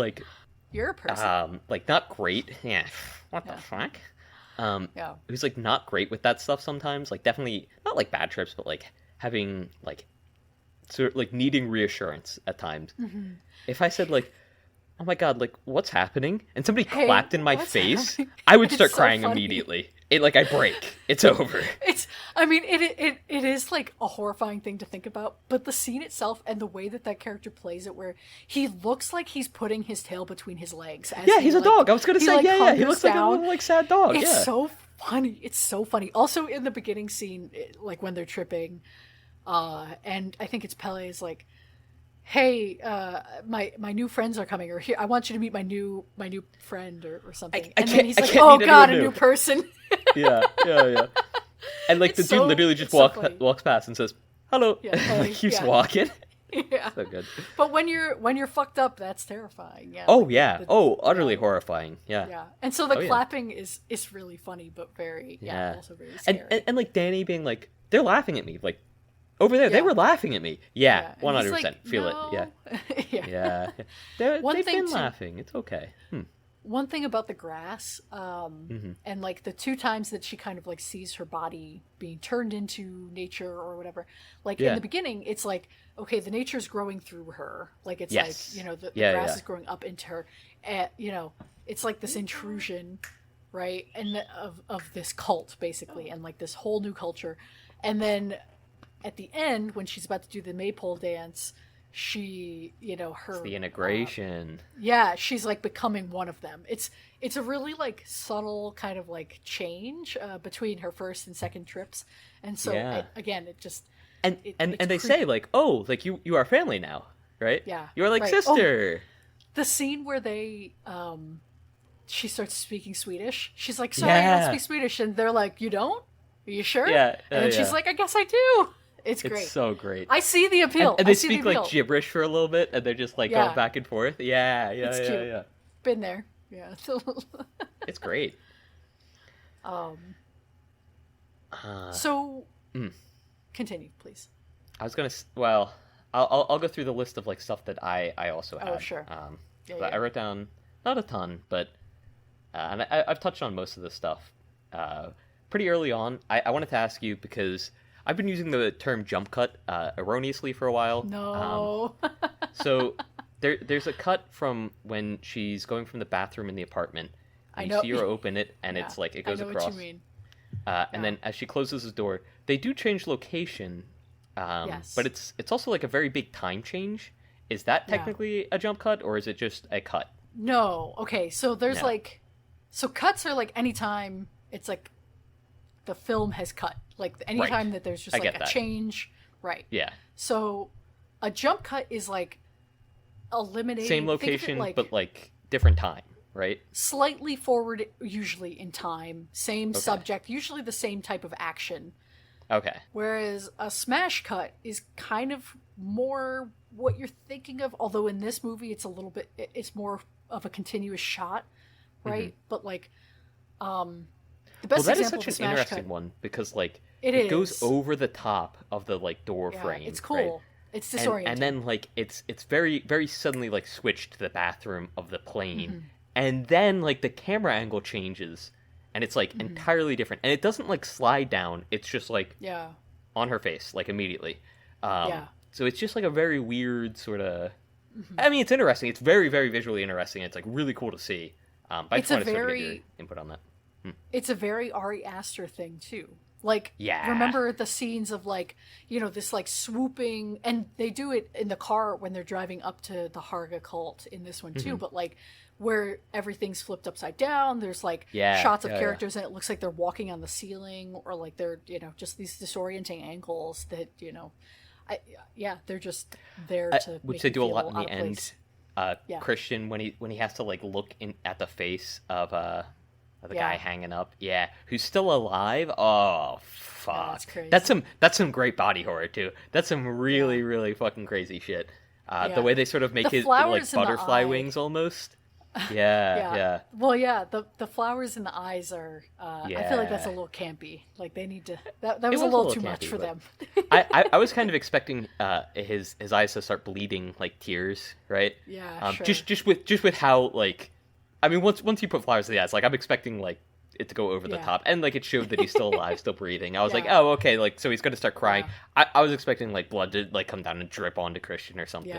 You're a person. like not great, yeah, what the Yeah. fuck, Yeah. who's like not great with that stuff sometimes, like definitely not like bad trips, but like having like sort of like needing reassurance at times. If I said like, oh my god, like what's happening, and somebody Hey, clapped in my what's face, happening? I would It's start so crying funny. immediately. I break, it's over. I mean, it is like a horrifying thing to think about, but the scene itself and the way that character plays it, where he looks like he's putting his tail between his legs. As Yeah, he, he's a like, dog. I was gonna he, say, like, yeah, he hunkers looks like a down. little like sad dog. It's Yeah, so funny. It's so funny. Also, in the beginning scene, like when they're tripping, and I think it's Pele is like, "Hey, my new friends are coming," or "Here, I want you to meet my new friend," or something. I And then can't- he's I like, can't "Oh meet God, a anyone new new." person." yeah. And like It's the dude so- literally just it's so funny. walks past and says hello, Yeah, and hey, like keeps yeah. walking. Yeah. So good. But when you're fucked up, that's terrifying. Yeah. Oh like, yeah. the- Oh, utterly yeah. horrifying. Yeah. Yeah. And so the Oh, yeah. clapping is really funny, but very Yeah. also very And, scary. and like Danny being like, they're laughing at me. Like over there, they Yeah. were laughing at me. Yeah, And 100%. he's like, Feel it. "No." Yeah. Yeah. Yeah. One They've thing been too- laughing. It's okay. One thing about the grass, Mm-hmm. and like the two times that she kind of like sees her body being turned into nature or whatever, like Yeah. in the beginning, it's like, okay, the nature's growing through her. Like it's Yes. like, the Yeah, grass yeah. is growing up into her. It's like this intrusion, right? And of this cult basically, and like this whole new culture. And then at the end, when she's about to do the maypole dance, she, her It's the integration. yeah, she's like becoming one of them. It's a really like subtle kind of like change between her first and second trips, and so Yeah. it just and it's and they creepy. say like, oh, like you are family now, right? Yeah, You are like right. Oh, sister. the scene where they she starts speaking Swedish. She's like, sorry, I Yeah. don't speak Swedish, and they're like, you don't? Are you sure? Yeah, and then she's yeah. like, I guess I do. It's It's great. so great. I see the appeal. And I they see the speak like appeal. gibberish for a little bit, and they're just like Yeah. going back and forth. Yeah, It's yeah, cute. yeah. Been there. Yeah. It's great. So Mm. continue, please. I was gonna. Well, I'll go through the list of like stuff that I also had. Oh, sure. But Yeah. I wrote down not a ton, but and I've touched on most of this stuff. Pretty early on, I wanted to ask you because I've been using the term jump cut erroneously for a while. No. So there's a cut from when she's going from the bathroom in the apartment. I And know- you see her open it, and Yeah, it's like it I goes know across. what you mean. And then as she closes the door, they do change location. Yes. But it's also like a very big time change. Is that Yeah. technically a jump cut, or is it just a cut? No. Okay, so there's No. like so cuts are like anytime it's like the film has cut. Like anytime that there's just I like get a that. change. Right. Yeah. So a jump cut is like eliminating Same think of it location, like but like different time, right? slightly forward usually in time, same Okay. subject, usually the same type of action. Okay. Whereas a smash cut is kind of more what you're thinking of, although in this movie it's a little bit it's more of a continuous shot, right? But like the Well, best that is example such of a an smash interesting cut, one because like It goes is. over the top of the like door yeah, frame. it's right? cool. It's And, disorienting. and then like it's very very suddenly like switched to the bathroom of the plane, Mm-hmm. and then like the camera angle changes, and it's like Mm-hmm. entirely different, and it doesn't like slide down. It's just like yeah. on her face like immediately. Yeah. So it's just like a very weird sort of. I mean, it's interesting. It's very very visually interesting. It's like really cool to see. But I It's just a want to sort of get your very input on that. it's a very Ari Aster thing too. Like, Yeah. remember the scenes of like, this like swooping, and they do it in the car when they're driving up to the Harga cult in this one too, but like where everything's flipped upside down, there's like shots of characters and it looks like they're walking on the ceiling, or like they're, just these disorienting angles that, they're just there to which make they you do a feel lot in out the of end. place. Christian, when he has to like look in at the face of the guy hanging up, who's still alive. Oh fuck, that's crazy. That's some great body horror too. That's some really really fucking crazy shit. The way they sort of make his like butterfly wings almost. Yeah. Well, the flowers in the eyes are. I feel like that's a little campy. Like they need to. That was a little too much for them. I was kind of expecting his eyes to start bleeding like tears, right? Yeah, sure. Just with how like, I mean, once you put flowers in the eyes, like I'm expecting like it to go over the top, and like it showed that he's still alive, still breathing. I was like, oh okay, like so he's gonna start crying. I was expecting like blood to like come down and drip onto Christian or something.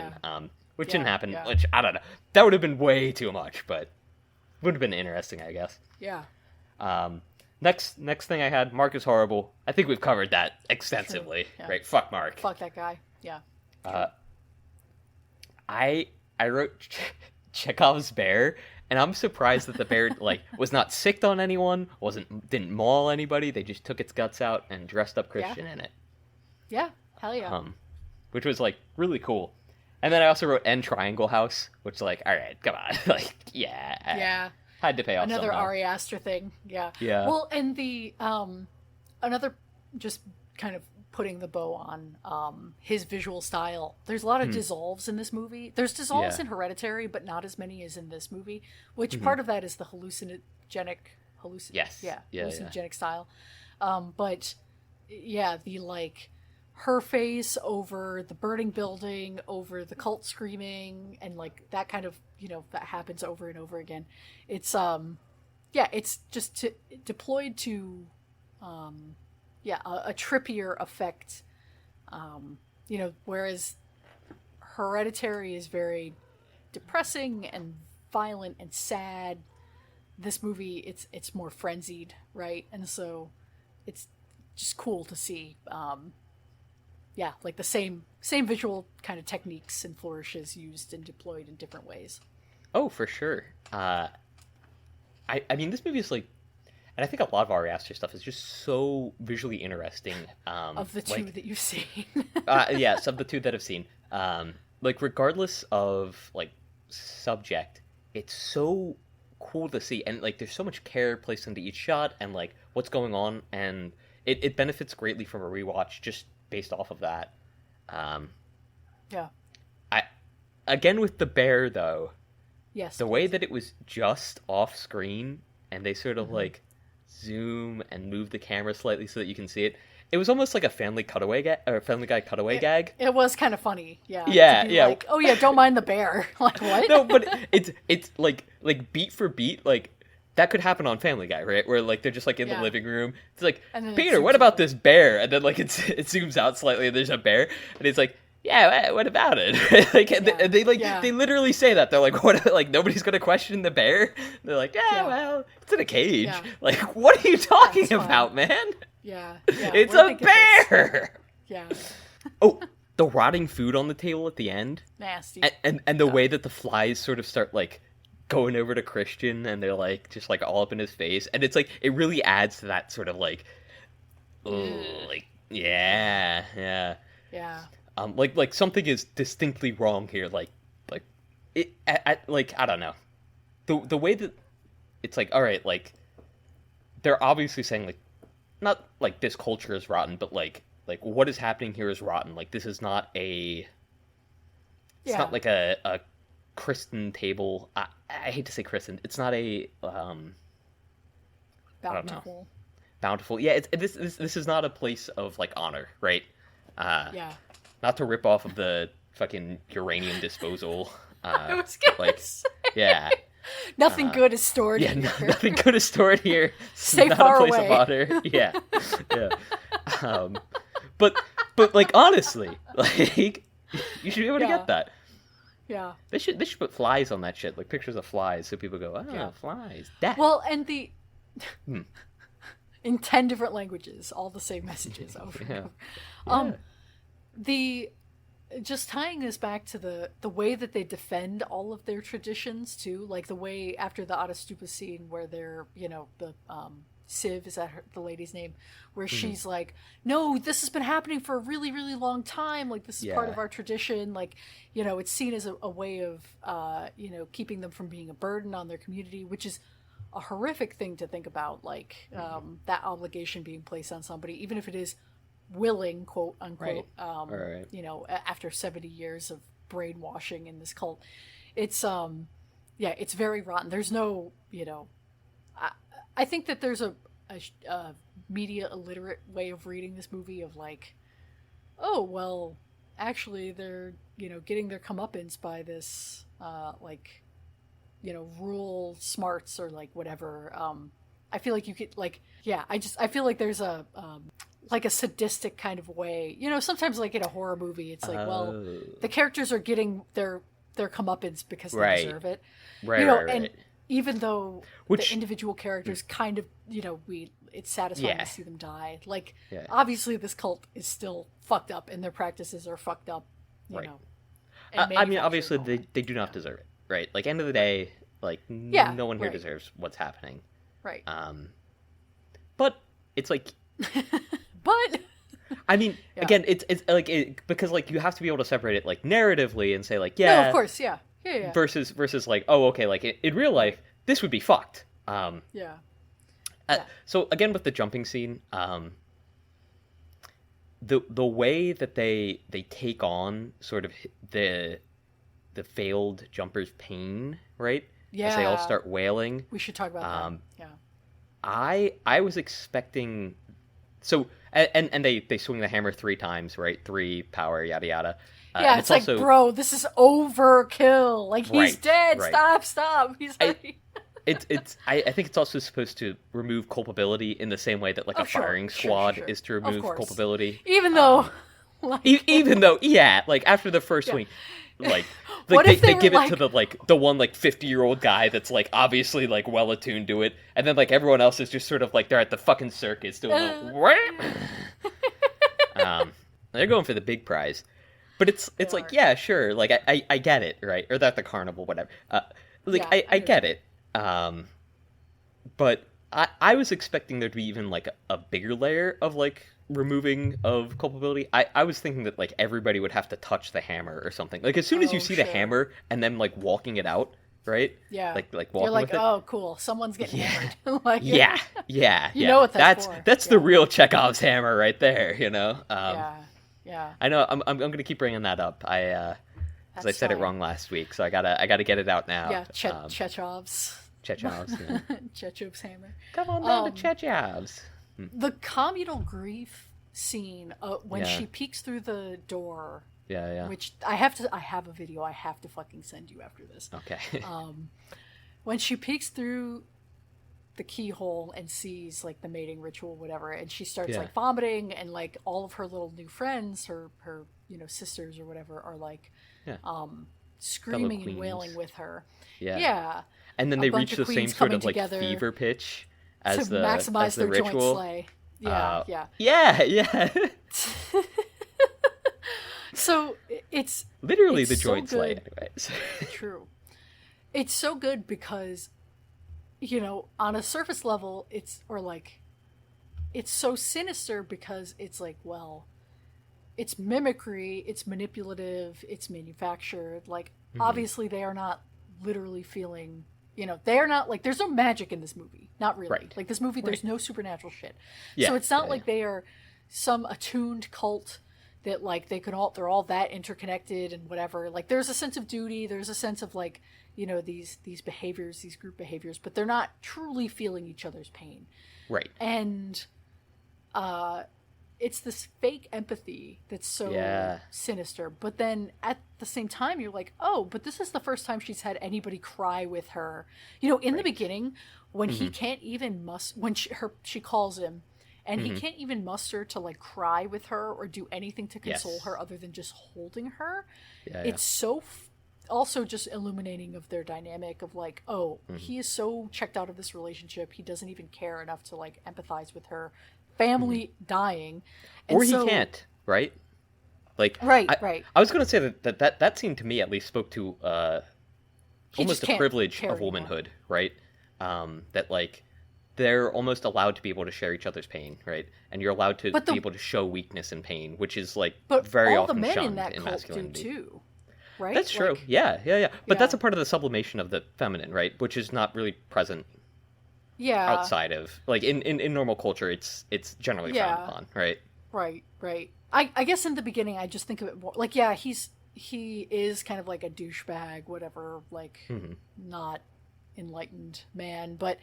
Which didn't happen, which, I don't know. That would have been way too much, but would have been interesting, I guess. Yeah. Next thing I had, Mark is horrible. I think we've covered that extensively, right? Fuck Mark. Fuck that guy, yeah. I wrote Chekhov's bear, and I'm surprised that the bear, like, was not sicked on anyone, didn't maul anybody, they just took its guts out and dressed up Christian in it. Yeah, hell yeah. Which was, like, really cool. And then I also wrote N Triangle House, which, like, all right, come on, like, yeah, had to pay off another somehow. Ari Aster thing, yeah. Well, and the another just kind of putting the bow on his visual style. There's a lot of dissolves in this movie. There's dissolves in Hereditary, but not as many as in this movie. Which part of that is the hallucinogenic style. But yeah, the like. Her face over the burning building, over the cult screaming, and like that kind of, that happens over and over again. It's it's just deployed to a trippier effect. Whereas Hereditary is very depressing and violent and sad. This movie it's more frenzied, right? And so it's just cool to see like the same visual kind of techniques and flourishes used and deployed in different ways. Oh, for sure. I mean, this movie is like, and I think a lot of Ari Aster stuff is just so visually interesting. Of the two that you've seen. Yes, of the two that I've seen. Like, regardless of, like, subject, it's so cool to see. And, like, there's so much care placed into each shot and, like, what's going on. And it benefits greatly from a rewatch just based off of that. Again with the bear though, the way that it was just off screen and they sort of like zoom and move the camera slightly so that you can see it, it was almost like a Family Guy cutaway gag. It was kind of funny, yeah. Like, oh yeah, don't mind the bear. Like what? No, but it's like beat for beat, like that could happen on Family Guy, right? Where like they're just like in the living room. It's like, Peter, what about this bear? And then like it zooms out slightly and there's a bear, and it's like, yeah, what about it? Like they literally say that. They're like, what? Like nobody's gonna question the bear. They're like, well, it's in a cage. Yeah. Like, what are you talking about, man? Yeah, it's a bear. Yeah. Oh, the rotting food on the table at the end. Nasty. And the way that the flies sort of start like going over to Christian and they're like just like all up in his face, and it's like it really adds to that sort of like like like something is distinctly wrong here, like it like I don't know, the way that it's like, all right, like they're obviously saying like not like this culture is rotten, but like what is happening here is rotten. Like this is not it's not like a Kristen table. I hate to say Kristen. It's not a bountiful. I don't know. Bountiful. Yeah, this is not a place of like honor, right? Not to rip off of the fucking uranium disposal. I was gonna say. Nothing good is stored here. Nothing good is stored here. Stay not far a place away. of honor. Yeah. But like honestly, like you should be able to get that. Yeah. They should put flies on that shit, like pictures of flies, so people go, oh, Yeah. flies, death. Well, and Hmm. in 10 different languages, all the same messages over and Yeah. over. Yeah. The just tying this back to the way that they defend all of their traditions too, like the way after the Adastupa scene where they're, the Civ, is that the lady's name, where she's like, no, this has been happening for a really, really long time, like this is part Yeah. of our tradition, like, it's seen as a way of keeping them from being a burden on their community, which is a horrific thing to think about, like that obligation being placed on somebody, even if it is willing, quote unquote, Right. after 70 years of brainwashing in this cult. It's it's very rotten. There's no, I think that there's a media illiterate way of reading this movie of like, oh well, actually they're getting their comeuppance by this rural smarts or like whatever. I feel like you could like, I feel like there's a like a sadistic kind of way. Sometimes like in a horror movie, it's like, well, the characters are getting their comeuppance because they deserve it. Right. And even though the individual characters kind of, it's satisfying to see them die. Like, obviously this cult is still fucked up and their practices are fucked up, you know. I mean, obviously they do not deserve it, right? Like, end of the day, like, no one here deserves what's happening. Right. But it's like... But... I mean, again, it's like, because, like, you have to be able to separate it, like, narratively and say, like, yeah... No, of course, yeah. Versus like, oh, okay, like, in real life, this would be fucked. So, again, with the jumping scene, the way that they take on sort of the failed jumper's pain, right? Yeah. As they all start wailing. We should talk about that. Yeah. I was expecting... So, and they swing the hammer 3 times, right? 3 power, yada yada. It's like, also... bro, this is overkill. Like, he's dead. Right. Stop. He's like... I think it's also supposed to remove culpability in the same way that like a firing squad is to remove culpability. Even though, even though, like after the first swing, like they give it to the one 50-year-old guy that's like obviously like well attuned to it, and then like everyone else is just sort of like they're at the fucking circus doing they're going for the big prize, but it's like sure, like I get it, right? Or that the carnival, whatever. I get it. But I was expecting there to be even like a bigger layer of like removing of culpability. I was thinking that like everybody would have to touch the hammer or something. Like as soon as you see the hammer and then like walking it out, right? Yeah. Like walking You're like, with it. oh, cool. Someone's getting hammered. Like, yeah. You know what that's for. That's the real Chekhov's hammer right there. You know. Yeah. I know. I'm gonna keep bringing that up. Because I said it wrong last week, so I gotta get it out now. Yeah. Chekhov's. Chekhov's. Yeah. Chekhov's hammer. Come on down to Chekhov's. The communal grief scene when she peeks through the door. Yeah. Which I have a video I have to fucking send you after this. Okay. When she peeks through the keyhole and sees like the mating ritual, whatever, and she starts like vomiting, and like all of her little new friends, her sisters or whatever, are like screaming and wailing with her. Yeah. And then they reach the same sort of like fever pitch as to maximize their ritual. Joint slay. Yeah. Yeah. So it's literally the joint slay, anyways. True. It's so good because, on a surface level, it's so sinister because it's like, well, it's mimicry, it's manipulative, it's manufactured. Like, obviously they are not literally feeling, they are not like, there's no magic in this movie. Not really. Right. Like this movie, there's no supernatural shit. Yeah. So it's not like they are some attuned cult that like they're all that interconnected and whatever. Like there's a sense of duty, there's a sense of like, these behaviors, these group behaviors, but they're not truly feeling each other's pain. Right. And it's this fake empathy that's so sinister. But then at the same time, you're like, oh, but this is the first time she's had anybody cry with her. In the beginning, when he can't even when she calls him, and he can't even muster to like cry with her or do anything to console her other than just holding her. It's so also just illuminating of their dynamic of like, oh, Mm-hmm. he is so checked out of this relationship, he doesn't even care enough to like empathize with her family dying, and Or he so, can't, right? Like, right, I, right. I was going to say that scene to me at least spoke to He almost just a can't privilege care of anymore. womanhood, right? That like they're almost allowed to be able to share each other's pain, right? And you're allowed to But be the able to show weakness and pain, which is like but very all the often men in shunned that in cult do masculinity. too, right? That's true. Like, Yeah. But that's yeah, a part of the sublimation of the feminine, right? Which is not really present yeah, outside of like in normal culture. It's generally frowned yeah. upon, right? Right, right. I guess in the beginning I just think of it more like, yeah, he is kind of like a douchebag, whatever, like Hmm. not enlightened man, but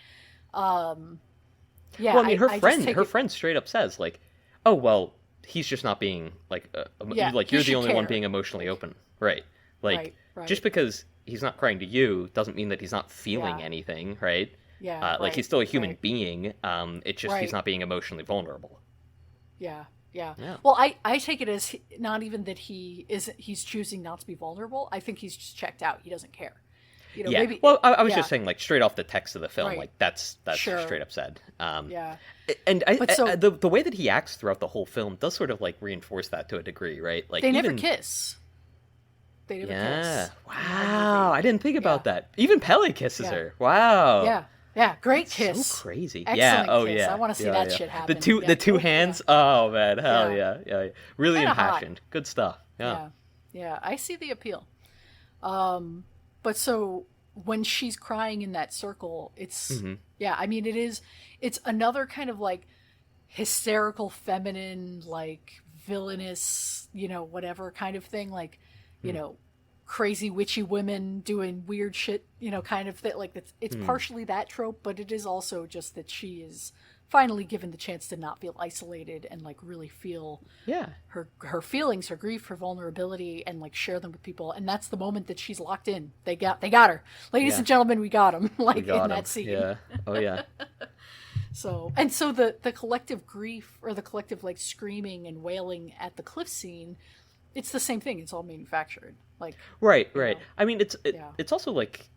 yeah, Well, I mean, I just take her it, friend straight up says like, "Oh well, he's just not being like, yeah, like he you're the should only one care. being emotionally Like, open, right? Like, right, right. just because he's not crying to you doesn't mean that he's not feeling Yeah, anything, right? yeah, Like he's right, still a human right, being. It's just he's right. not being emotionally vulnerable. Yeah, yeah. Yeah. Well, I take it as not even that he's choosing not to be vulnerable. I think he's just checked out. He doesn't care. Yeah. Maybe Well, I was yeah, just saying, like straight off the text of the film, right. like that's Sure. straight up said. Yeah. And But so the way that he acts throughout the whole film does sort of like reinforce that to a degree, right? Like they never even kiss. They never yeah, kiss in the wow, I movie. didn't think Yeah. about that. Even Pele kisses Yeah. her. Wow, Yeah. Yeah. Great so kiss. crazy. Yeah. Excellent Oh kiss. yeah. I want to see Yeah. that Yeah. shit The happen. two Yeah. the two Oh, yeah. hands. Oh man, hell Yeah. yeah. Yeah. Really Kind of hot. impassioned. Good stuff. Yeah. Yeah. Yeah. I see the appeal. But so when she's crying in that circle, it's Hmm. yeah. I mean, it's another kind of like hysterical, feminine, like villainous, whatever kind of thing, like crazy witchy women doing weird shit, kind of thing. Like it's partially that trope, but it is also just that she is finally given the chance to not feel isolated and like really feel Yeah. her feelings, her grief, her vulnerability, and like share them with people. And that's the moment that she's locked in. They got her, ladies Yeah. and gentlemen. We got him. Like We got in him. that scene. Yeah. Oh yeah. So the collective grief or the collective like screaming and wailing at the cliff scene, it's the same thing. It's all manufactured. Like Right. you Right. know, I mean, yeah, it's also like,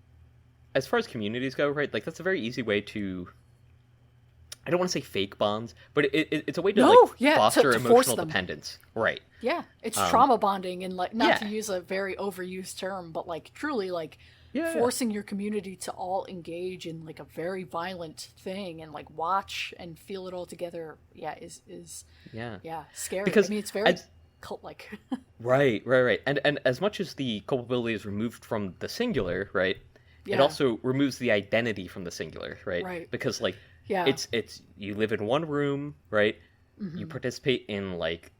as far as communities go, right? Like that's a very easy way to. I don't want to say fake bonds, but it's a way to no, like yeah, foster to force emotional them. dependence. Right. Yeah, it's Um, trauma bonding and like not to yeah. use a very overused term, but like truly like Yeah. forcing your community to all engage in like a very violent thing and like watch and feel it all together. Yeah, is Yeah. yeah scary. Because I mean, it's very as, cult like. right. And as much as the culpability is removed from the singular, right? It Yeah, also removes the identity from the singular, right? right. Because like Yeah. it's you live in one room, right? You Hmm. participate in like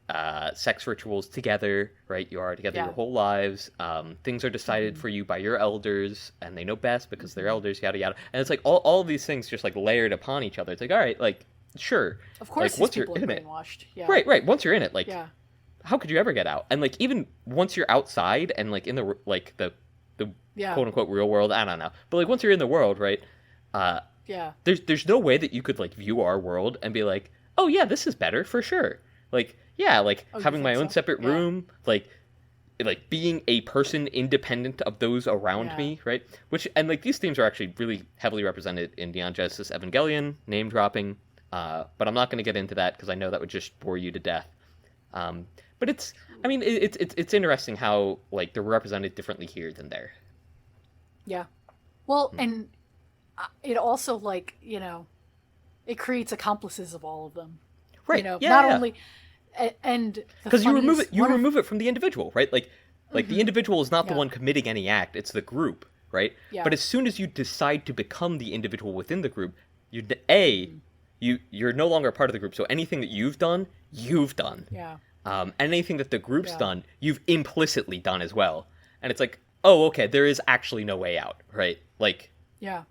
sex rituals together, right? You are together Yeah. your whole lives. Things are decided Hmm. for you by your elders, and they know best because they're Hmm. elders. Yada yada. And it's like all of these things just like layered upon each other. It's like all right, like sure, Of course, like these once you're people are in it, brainwashed. Yeah, right. Once you're in it, like yeah, how could you ever get out? And like even once you're outside and like in the like the yeah, quote unquote real world, I don't know, but like once you're in the world, right? Uh, yeah. there's no way that you could like view our world and be like, oh yeah, this is better for sure. Like yeah, like Oh, you having my think own so? separate Yeah, room, like being a person independent of those around yeah. me, right? Which and like these themes are actually really heavily represented in Neon Genesis Evangelion, name dropping. But I'm not going to get into that because I know that would just bore you to death. But it's, I mean, it's interesting how like they're represented differently here than there. Yeah. Well, and it also like it creates accomplices of all of them. Right? Yeah, Not yeah. only and the Because you remove funniest it, you one of remove it from the individual, right? Like the individual is not the yeah, one committing any act; it's the group, right? yeah, But as soon as you decide to become the individual within the group, you're no longer a part of the group. So anything that you've done, yeah, and anything that the group's yeah, done, you've implicitly done as well. And it's like, oh, okay, there is actually no way out, right? Like, yeah.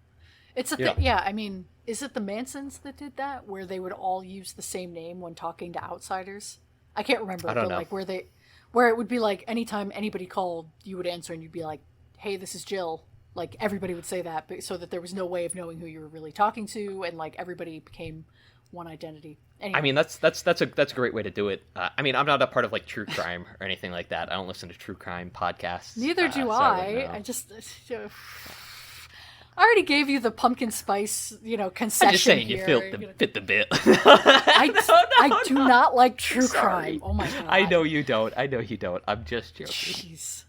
It's a yeah, thing. Yeah, I mean, is it the Mansons that did that, where they would all use the same name when talking to outsiders? I can't remember, I don't but know. like where it would be like anytime anybody called, you would answer and you'd be like, "Hey, this is Jill." Like everybody would say that, so that there was no way of knowing who you were really talking to, and like everybody became one identity. Anyway. I mean, that's a great way to do it. I mean, I'm not a part of like true crime or anything like that. I don't listen to true crime podcasts. Neither do so I. I just. I already gave you the pumpkin spice, concession. I'm just saying, here. you fit the bill. I do not like true crime. Oh my god! I know you don't. I'm just joking. Jeez.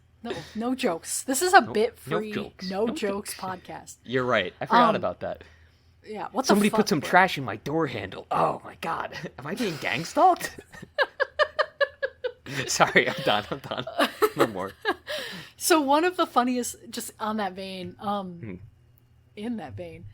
No jokes. This is a bit-free, no jokes podcast. You're right. I forgot about that. Yeah, what the Somebody fuck, put some trash in my door handle. Oh my god. Am I being gang stalked? Sorry, I'm done. No more. So one of the funniest, just on that vein, in that vein,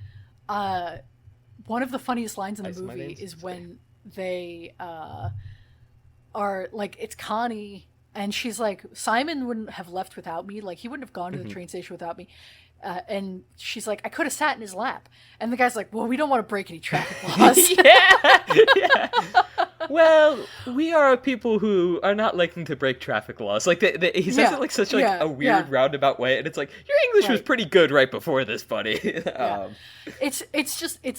one of the funniest lines in the movie is when they are, like, it's Connie, and she's like, Simon wouldn't have left without me. Like, he wouldn't have gone to the train station without me. And she's like, I could have sat in his lap. And the guy's like, well, we don't want to break any traffic laws. yeah. Well, we are people who are not liking to break traffic laws. Like, he says it like such like a weird roundabout way, and it's like, your English was pretty good right before this, buddy. It's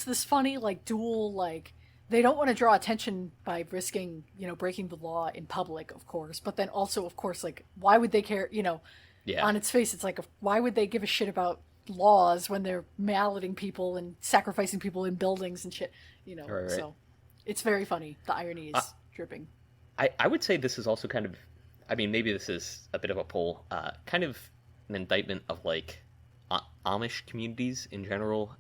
this funny, like, dual, like, they don't want to draw attention by risking, breaking the law in public, of course. But then also, of course, like, why would they care, on its face, it's like, why would they give a shit about laws when they're malleting people and sacrificing people in buildings and shit, Right. So it's very funny. The irony is dripping. I would say this is also kind of, I mean, maybe this is a bit of a pull, kind of an indictment of, like, Amish communities in general.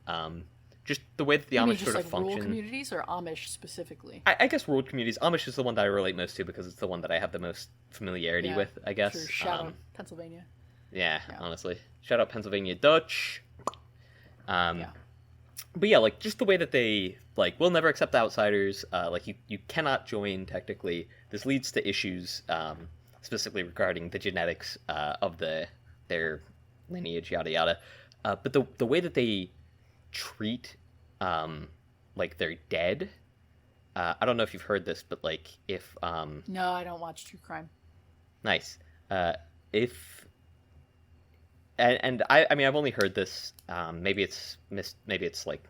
Just the way that the Amish sort of function. Rural communities or Amish specifically? I guess rural communities. Amish is the one that I relate most to because it's the one that I have the most familiarity with, I guess. True. Shout out Pennsylvania. Yeah, honestly. Shout out Pennsylvania Dutch. But yeah, like, just the way that they, like, will never accept outsiders. Like, you cannot join, technically. This leads to issues, specifically regarding the genetics of their lineage, yada yada. But the way that they treat, like, their dead, I don't know if you've heard this, but, like, if... No, I don't watch true crime. Nice. If... And I mean, I've only heard this. Maybe it's like,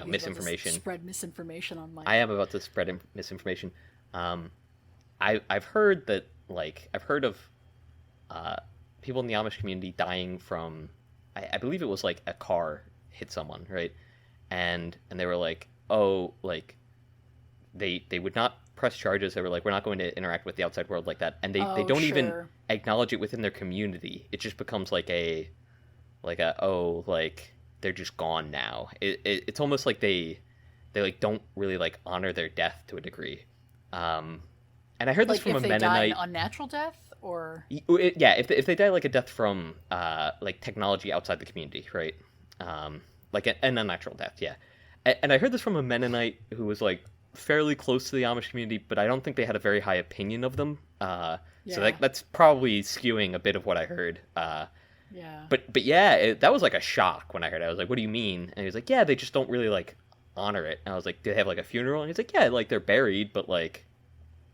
misinformation. Spread misinformation online. I am about to spread misinformation. I've heard that, like, I've heard of people in the Amish community dying from, I believe it was like a car hit someone, right? And they were like, oh, like, they would not press charges. They were like, we're not going to interact with the outside world like that, and they don't even acknowledge it within their community. It just becomes like they're just gone now. It's almost like they like don't really like honor their death to a degree. And I heard this from a Mennonite. Like if they die an unnatural death, or if they die like a death from like technology outside the community, right? Like an unnatural death, yeah. And I heard this from a Mennonite who was like fairly close to the Amish community, but I don't think they had a very high opinion of them. So that's probably skewing a bit of what I heard. But yeah, that was like a shock when I heard it. I was like, what do you mean? And he was like, yeah, they just don't really like honor it. And I was like, do they have like a funeral? And he's like, yeah, like they're buried, but like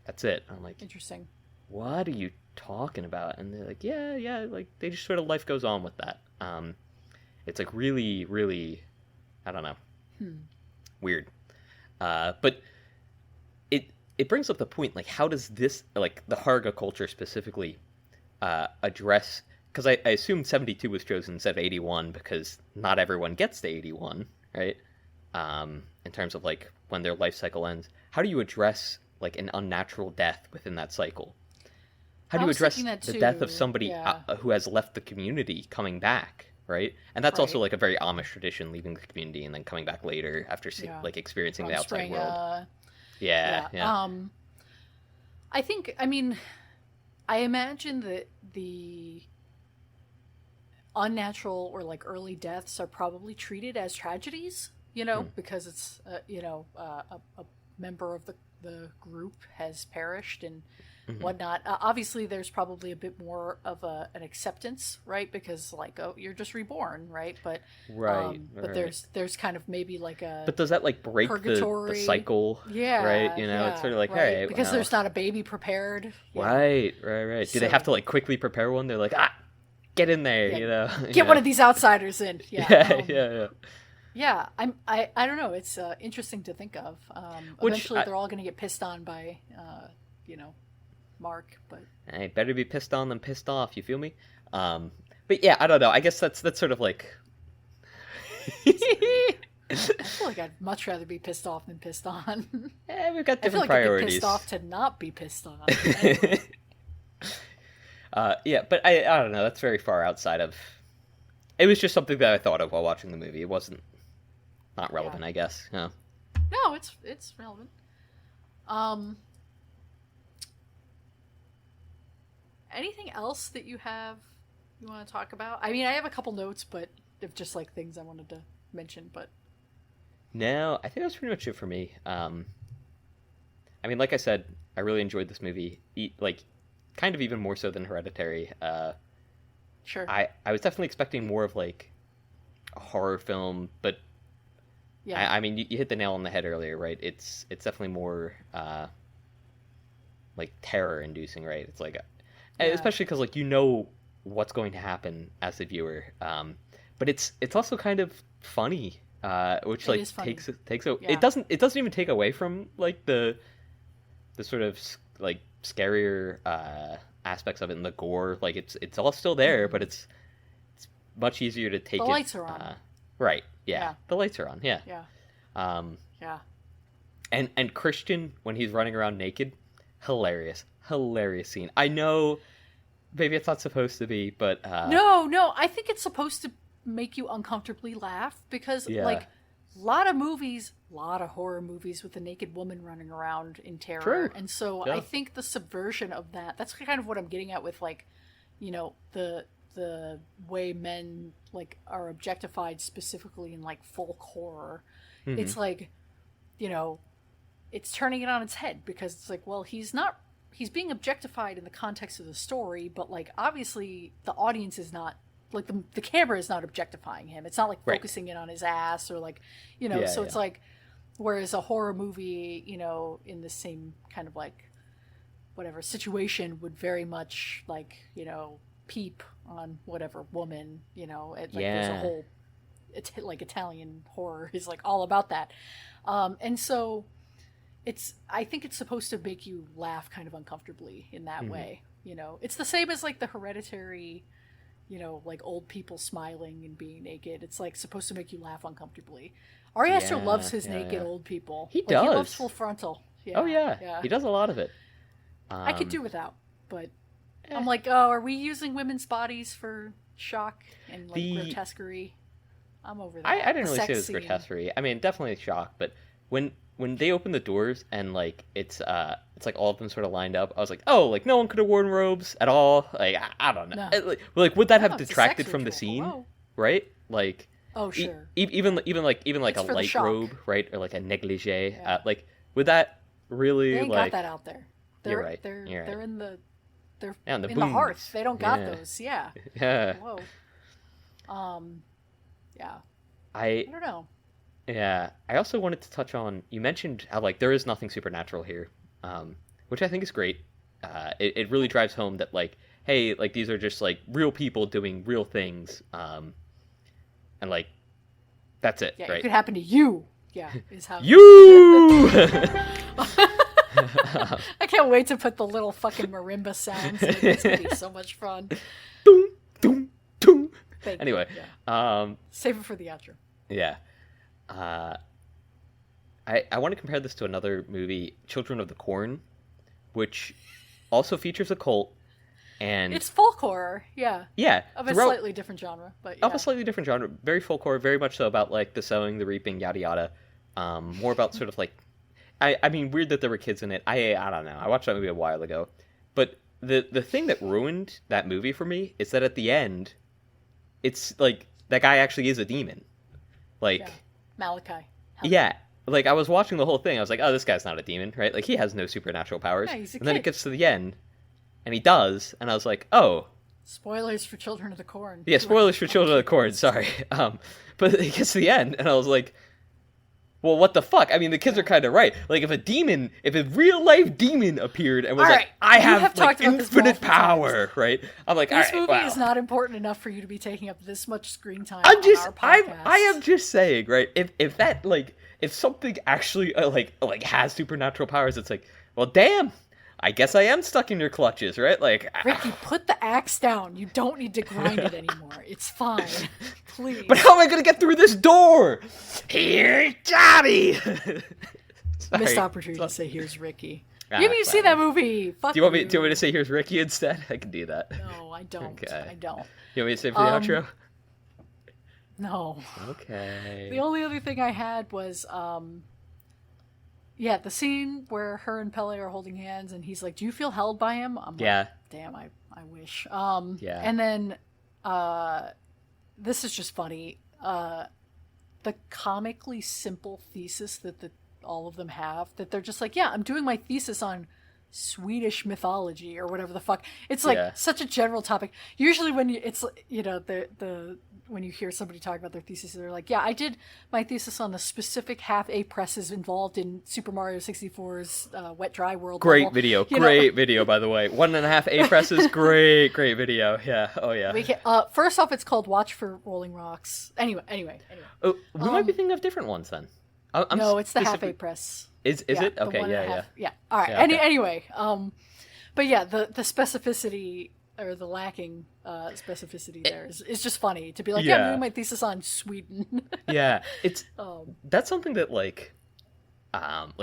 that's it. And I'm like, interesting. What are you talking about? And they're like, yeah, like they just sort of, life goes on with that. It's like really, really, I don't know, weird. But it brings up the point, like, how does this, like, the Harga culture specifically, address, because I assume 72 was chosen instead of 81 because not everyone gets to 81, right? In terms of, like, when their life cycle ends. How do you address, like, an unnatural death within that cycle? How do you address the death of somebody who has left the community coming back, right? And that's also, like, a very Amish tradition, leaving the community and then coming back later after, like, experiencing the outside world. Yeah. I imagine that the unnatural or like early deaths are probably treated as tragedies, because it's a member of the group has perished and whatnot. Obviously, there's probably a bit more of an acceptance, right? Because like, oh, you're just reborn, right? But but there's kind of maybe like a but does that like break the cycle? Yeah, right. It's sort of like, all right, because there's not a baby prepared. Right. Do they have to like quickly prepare one? They're like, get in there, get one of these outsiders in. Yeah. Yeah, I don't know. It's interesting to think of. Eventually, they're all going to get pissed on by, you know, Mark. But I better be pissed on than pissed off. You feel me? But yeah, I don't know. I guess that's sort of like. I feel like I'd much rather be pissed off than pissed on. We've got different I feel like priorities. I'd get pissed off to not be pissed on. Yeah, but I don't know. That's very far outside of. It was just something that I thought of while watching the movie. It wasn't not relevant, I guess. Yeah. No, it's relevant. Anything else that you want to talk about? I mean, I have a couple notes, but of just like things I wanted to mention, but no, I think that's pretty much it for me. I mean, like I said, I really enjoyed this movie, like kind of even more so than Hereditary. Sure. I was definitely expecting more of like a horror film, but yeah, I mean, you hit the nail on the head earlier, right? It's definitely more like terror inducing, right? It's like, especially because like you know what's going to happen as the viewer, but it's also kind of funny, which like takes it doesn't even take away from like the sort of like scarier aspects of it and the gore. Like it's all still there, but it's much easier to take. The lights are on. Right. Yeah. The lights are on. Yeah. Yeah. Yeah. And Christian, when he's running around naked, hilarious scene. I know maybe it's not supposed to be, but no, I think it's supposed to make you uncomfortably laugh because like a lot of horror movies with a naked woman running around in terror. True. And so I think the subversion of that's kind of what I'm getting at with like, you know, the way men like are objectified specifically in like folk horror. Mm-hmm. It's like, you know, it's turning it on its head because it's like, well, he's being objectified in the context of the story, but like obviously the audience is not like the camera is not objectifying him. It's not like focusing in on his ass or like, you know, it's like, whereas a horror movie, you know, in the same kind of like whatever situation would very much like, you know, peep on whatever woman, you know, there's a whole like Italian horror is like all about that. And so I think it's supposed to make you laugh kind of uncomfortably in that way. You know, it's the same as like the Hereditary, you know, like old people smiling and being naked. It's like supposed to make you laugh uncomfortably. Ari Aster loves his naked old people. He does. He loves full frontal. Yeah, oh yeah. He does a lot of it. I could do without, but I'm like, oh, are we using women's bodies for shock and like grotesquerie? I'm over that. I didn't really see it as grotesquerie. I mean, definitely shock, but when they open the doors and like it's like all of them sort of lined up, I was like, oh, like no one could have worn robes at all. Like I don't know. No. Like would that have detracted from the scene? Whoa. Right? Like oh sure. Even like it's a light robe, right, or like a negligee. Like would that really they ain't like? Got that out there. You're right. They're in the in the hearth. They don't got those. Yeah. Yeah. Whoa. Yeah. I don't know. Yeah, I also wanted to touch on, you mentioned how, like, there is nothing supernatural here, which I think is great. It really drives home that, like, hey, like, these are just, like, real people doing real things, and, like, that's it, right? It could happen to you, is how... You! I can't wait to put the little fucking marimba sounds in. It's going to be so much fun. Doom, doom, doom. Anyway. Save it for the outro. Yeah. I want to compare this to another movie, Children of the Corn, which also features a cult, and it's folk horror, yeah, of a slightly different genre, but of a slightly different genre, very folk horror, very much so about like the sowing, the reaping, yada yada, more about sort of like, I mean, weird that there were kids in it. I don't know. I watched that movie a while ago, but the thing that ruined that movie for me is that at the end, it's like that guy actually is a demon, like. Malachi. Yeah, like I was watching the whole thing. I was like, "Oh, this guy's not a demon, right? Like he has no supernatural powers." Yeah, he's a and then it gets to the end, and he does, and I was like, "Oh." Spoilers for Children of the Corn. Yeah, spoilers for Children of the Corn. Sorry, but it gets to the end, and I was like, Well, what the fuck? I mean, the kids are kind of right. Like, if a real life demon appeared and was All like, right, I you have have like talked about this infinite multiple times. power, right? I'm like, This all right, movie wow. is not important enough for you to be taking up this much screen time I'm on just, our podcast. I am just saying, right? If that like, if something actually like has supernatural powers, it's like, well, damn. I guess I am stuck in your clutches, right? Like, Ricky, put the axe down. You don't need to grind it anymore. It's fine. Please. but how am I gonna get through this door? Here's Johnny. Missed opportunity to say, here's Ricky. Ah, You haven't even seen that movie. Fuck Do you want me to say here's Ricky instead? I can do that. No, I don't. Okay. I don't. You want me to say for the outro? No. Okay. The only other thing I had was, yeah, the scene where her and Pele are holding hands, and he's like, "Do you feel held by him?" I'm Yeah. like, "Damn, I wish." Yeah. And then, this is just funny. The comically simple thesis that all of them have, that they're just like, "Yeah, I'm doing my thesis on Swedish mythology or whatever the fuck." It's like such a general topic. Usually when it's, you know, the when you hear somebody talk about their thesis, they're like, "Yeah, I did my thesis on the specific half A presses involved in Super Mario 64's Wet Dry World." Great level. video. You Great know? video, by the way. 1.5 A presses. Great video. Yeah. Oh, yeah. First off, it's called Watch for Rolling Rocks. Anyway. Oh, we might be thinking of different ones then. No, it's the half A press. Is it? Okay, Yeah. All right. Yeah, okay. Anyway, but yeah, the specificity or the lacking specificity there is just funny to be like, yeah, I'm doing my thesis on Sweden. Yeah, it's that's something that like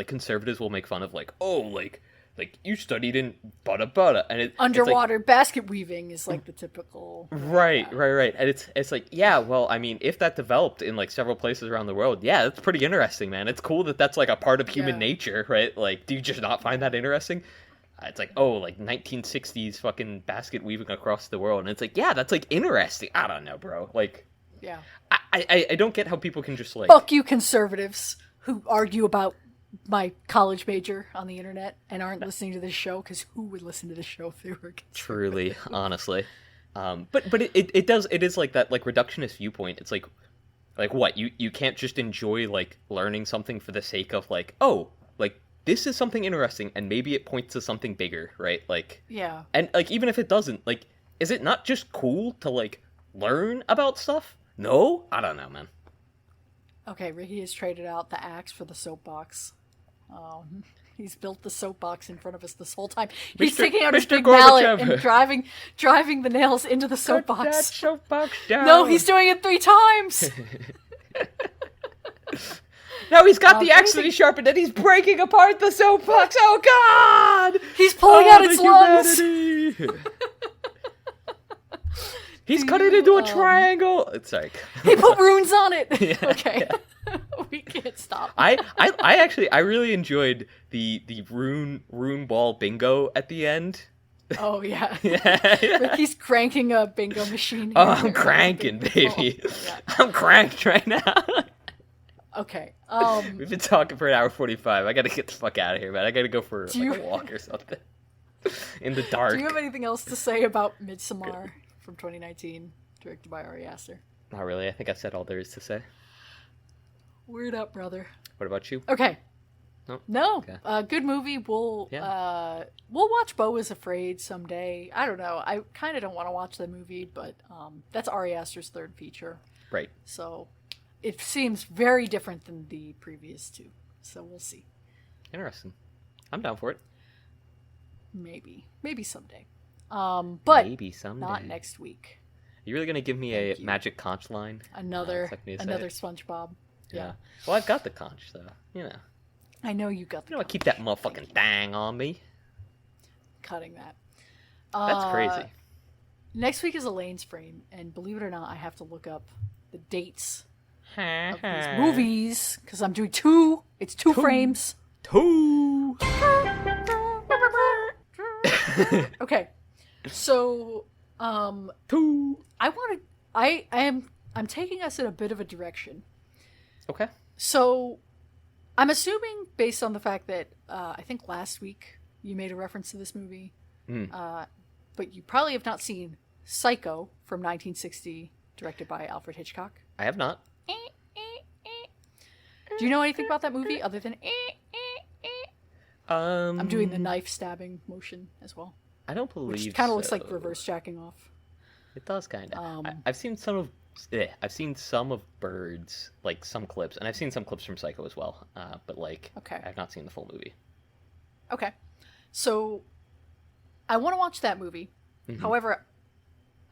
conservatives will make fun of, like, oh, like you studied in bada, and Underwater basket weaving is like the typical. Right, and it's like, yeah, well, I mean, if that developed in like several places around the world, yeah, that's pretty interesting, man. It's cool that that's like a part of human nature, right? Like, do you just not find that interesting? It's like, oh, like 1960s fucking basket weaving across the world, and it's like, yeah, that's like interesting. I don't know, bro. Like, yeah, I don't get how people can just like, fuck you, conservatives who argue about my college major on the internet and aren't listening to this show, because who would listen to this show if they were conservative? Truly, honestly. But it is like that, like, reductionist viewpoint. It's like what, you can't just enjoy like learning something for the sake of like, oh, like this is something interesting and maybe it points to something bigger, right? Like, yeah, and like, even if it doesn't, like, is it not just cool to like learn about stuff? No, I don't know, man. Okay, Ricky has traded out the axe for the soapbox. He's built the soapbox in front of us this whole time. He's taking out his big mallet and driving the nails into the soapbox. Cut that soapbox down. No, he's doing it 3 times. No, he's got the axe that he sharpened and he's breaking apart the soapbox. Oh, God! He's pulling out its lungs. He's cut it into a triangle. It's like he put runes on it. Okay. We can't stop. I really enjoyed the rune ball bingo at the end. Oh yeah. Ricky's cranking a bingo machine. Oh, I'm cranking, baby. Yeah. I'm cranked right now. Okay. We've been talking for 1:45. I gotta get the fuck out of here, man. I gotta go for a walk or something. In the dark. Do you have anything else to say about Midsommar from 2019, directed by Ari Aster? Not really. I think I've said all there is to say. Word up, brother. What about you? Okay. No. Okay. Good movie. We'll watch Beau is Afraid someday. I don't know. I kind of don't want to watch the movie, but that's Ari Aster's 3rd feature. Right. So it seems very different than the previous 2. So we'll see. Interesting. I'm down for it. Maybe someday. But maybe someday. Not next week. Are you really gonna give me a magic conch line? Another SpongeBob. Yeah. Well, I've got the conch, so you know. I know you got the. You know, I keep that motherfucking thing on me. Cutting that. That's crazy. Next week is Elaine's frame, and believe it or not, I have to look up the dates of these movies because I'm doing 2. It's 2 frames. 2. Okay, so 2. I'm taking us in a bit of a direction. Okay. So I'm assuming, based on the fact that I think last week you made a reference to this movie, but you probably have not seen Psycho from 1960, directed by Alfred Hitchcock. I have not. Do you know anything about that movie other than I'm doing the knife stabbing motion as well. I don't believe which kind of looks like reverse jacking off. It does kind of. I've seen some of Birds, like some clips, and I've seen some clips from Psycho as well. But like, okay, I've not seen the full movie. Okay, so I want to watch that movie. Mm-hmm. However,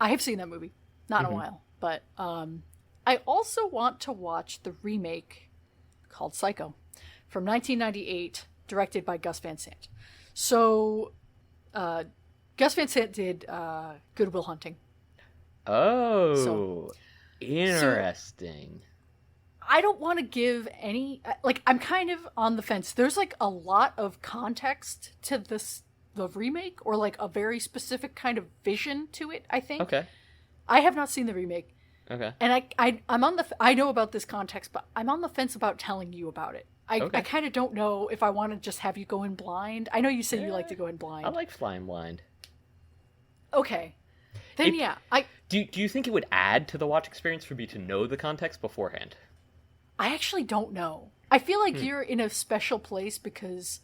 I have seen that movie, not in a while, but I also want to watch the remake called Psycho from 1998, directed by Gus Van Sant. So, Gus Van Sant did Good Will Hunting. Oh, interesting. So I don't want to give any... Like, I'm kind of on the fence. There's, like, a lot of context to the remake, or, like, a very specific kind of vision to it, I think. Okay. I have not seen the remake. Okay. And I'm on the... I know about this context, but I'm on the fence about telling you about it. I kind of don't know if I want to just have you go in blind. I know you say you like to go in blind. I like flying blind. Okay. Then Do you think it would add to the watch experience for me to know the context beforehand? I actually don't know. I feel like you're in a special place because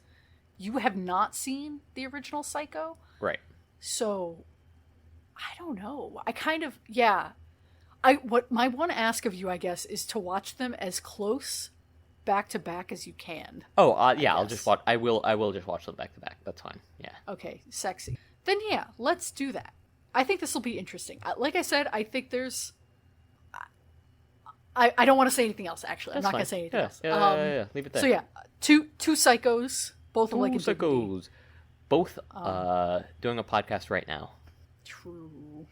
you have not seen the original Psycho. Right. So, I don't know. I kind of, what my one ask of you, I guess, is to watch them as close back to back as you can. Oh, I'll just watch. I will just watch them back to back. That's fine. Yeah. Okay, sexy. Then let's do that. I think this will be interesting. Like I said, I think there's... I don't want to say anything else, actually. I'm not going to say anything else. Yeah. Leave it there. So two psychos, both of like a psychos. Both doing a podcast right now. True.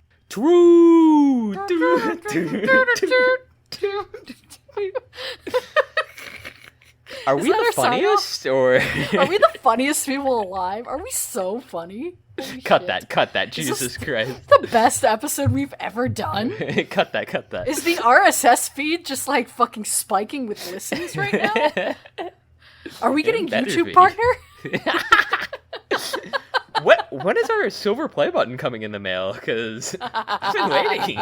Are we the funniest, or are we the funniest people alive? Are we so funny? Cut that, Jesus Christ. The best episode we've ever done? Cut that. Is the RSS feed just like fucking spiking with listens right now? Are we getting YouTube partner? When is our silver play button coming in the mail? Because I've been waiting.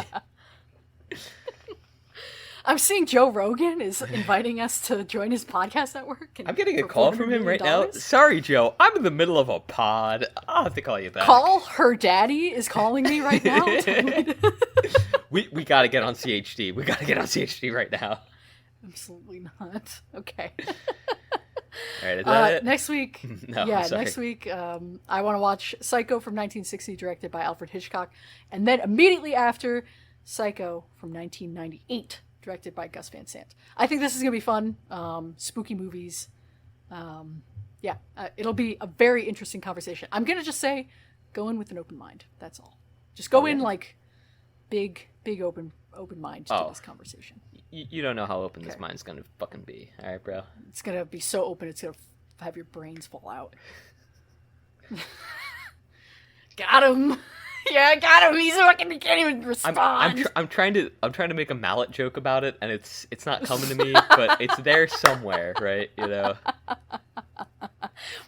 I'm seeing Joe Rogan is inviting us to join his podcast network. I'm getting a call from him right now. Sorry, Joe. I'm in the middle of a pod. I'll have to call you back. Call her daddy is calling me right now. We got to get on CHD. We got to get on CHD right now. Absolutely not. Okay. All right, is that it? Next week. No, next week, I want to watch Psycho from 1960, directed by Alfred Hitchcock. And then immediately after, Psycho from 1998. Directed by Gus Van Sant. I think this is going to be fun. Spooky movies. It'll be a very interesting conversation. I'm going to just say, go in with an open mind. That's all. Just go in like big open mind to this conversation. You don't know how open this mind's going to fucking be. All right, bro? It's going to be so open, it's going to have your brains fall out. Got him! Yeah, I got him. He's fucking. He can't even respond. I'm trying to make a mallet joke about it, and it's not coming to me, but it's there somewhere, right? You know.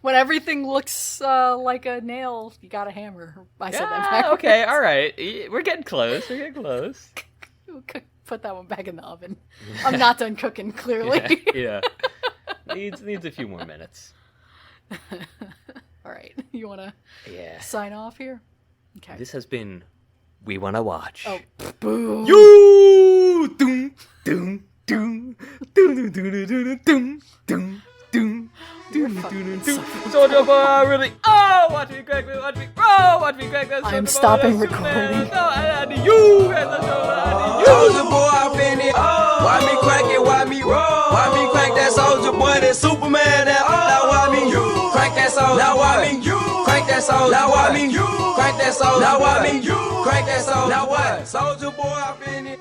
When everything looks like a nail, you got a hammer. I said that backwards. Okay, all right. We're getting close. Put that one back in the oven. I'm not done cooking. Clearly. Yeah. Needs a few more minutes. All right. You want to sign off here? Okay. This has been We Wanna Watch. Oh, boo! You! Doom, doom, doom, doom, doom, doom, doom, doom, doom, doom, doom, doom. Soldier Boy, really? Oh, watch me crack this, watch me. Oh, watch me crack this. I'm stopping recording. No, I need you. Soldier Boy, I've been it. Why me crack it? Why me roll? Why me crack that Soldier Boy? That Superman? That now why me you crack that Soldier? Now why me you crack that Soldier? Now why me you crack that Soldier? Now why me you crack that Soldier? Now what? Soldier Boy, I've been it.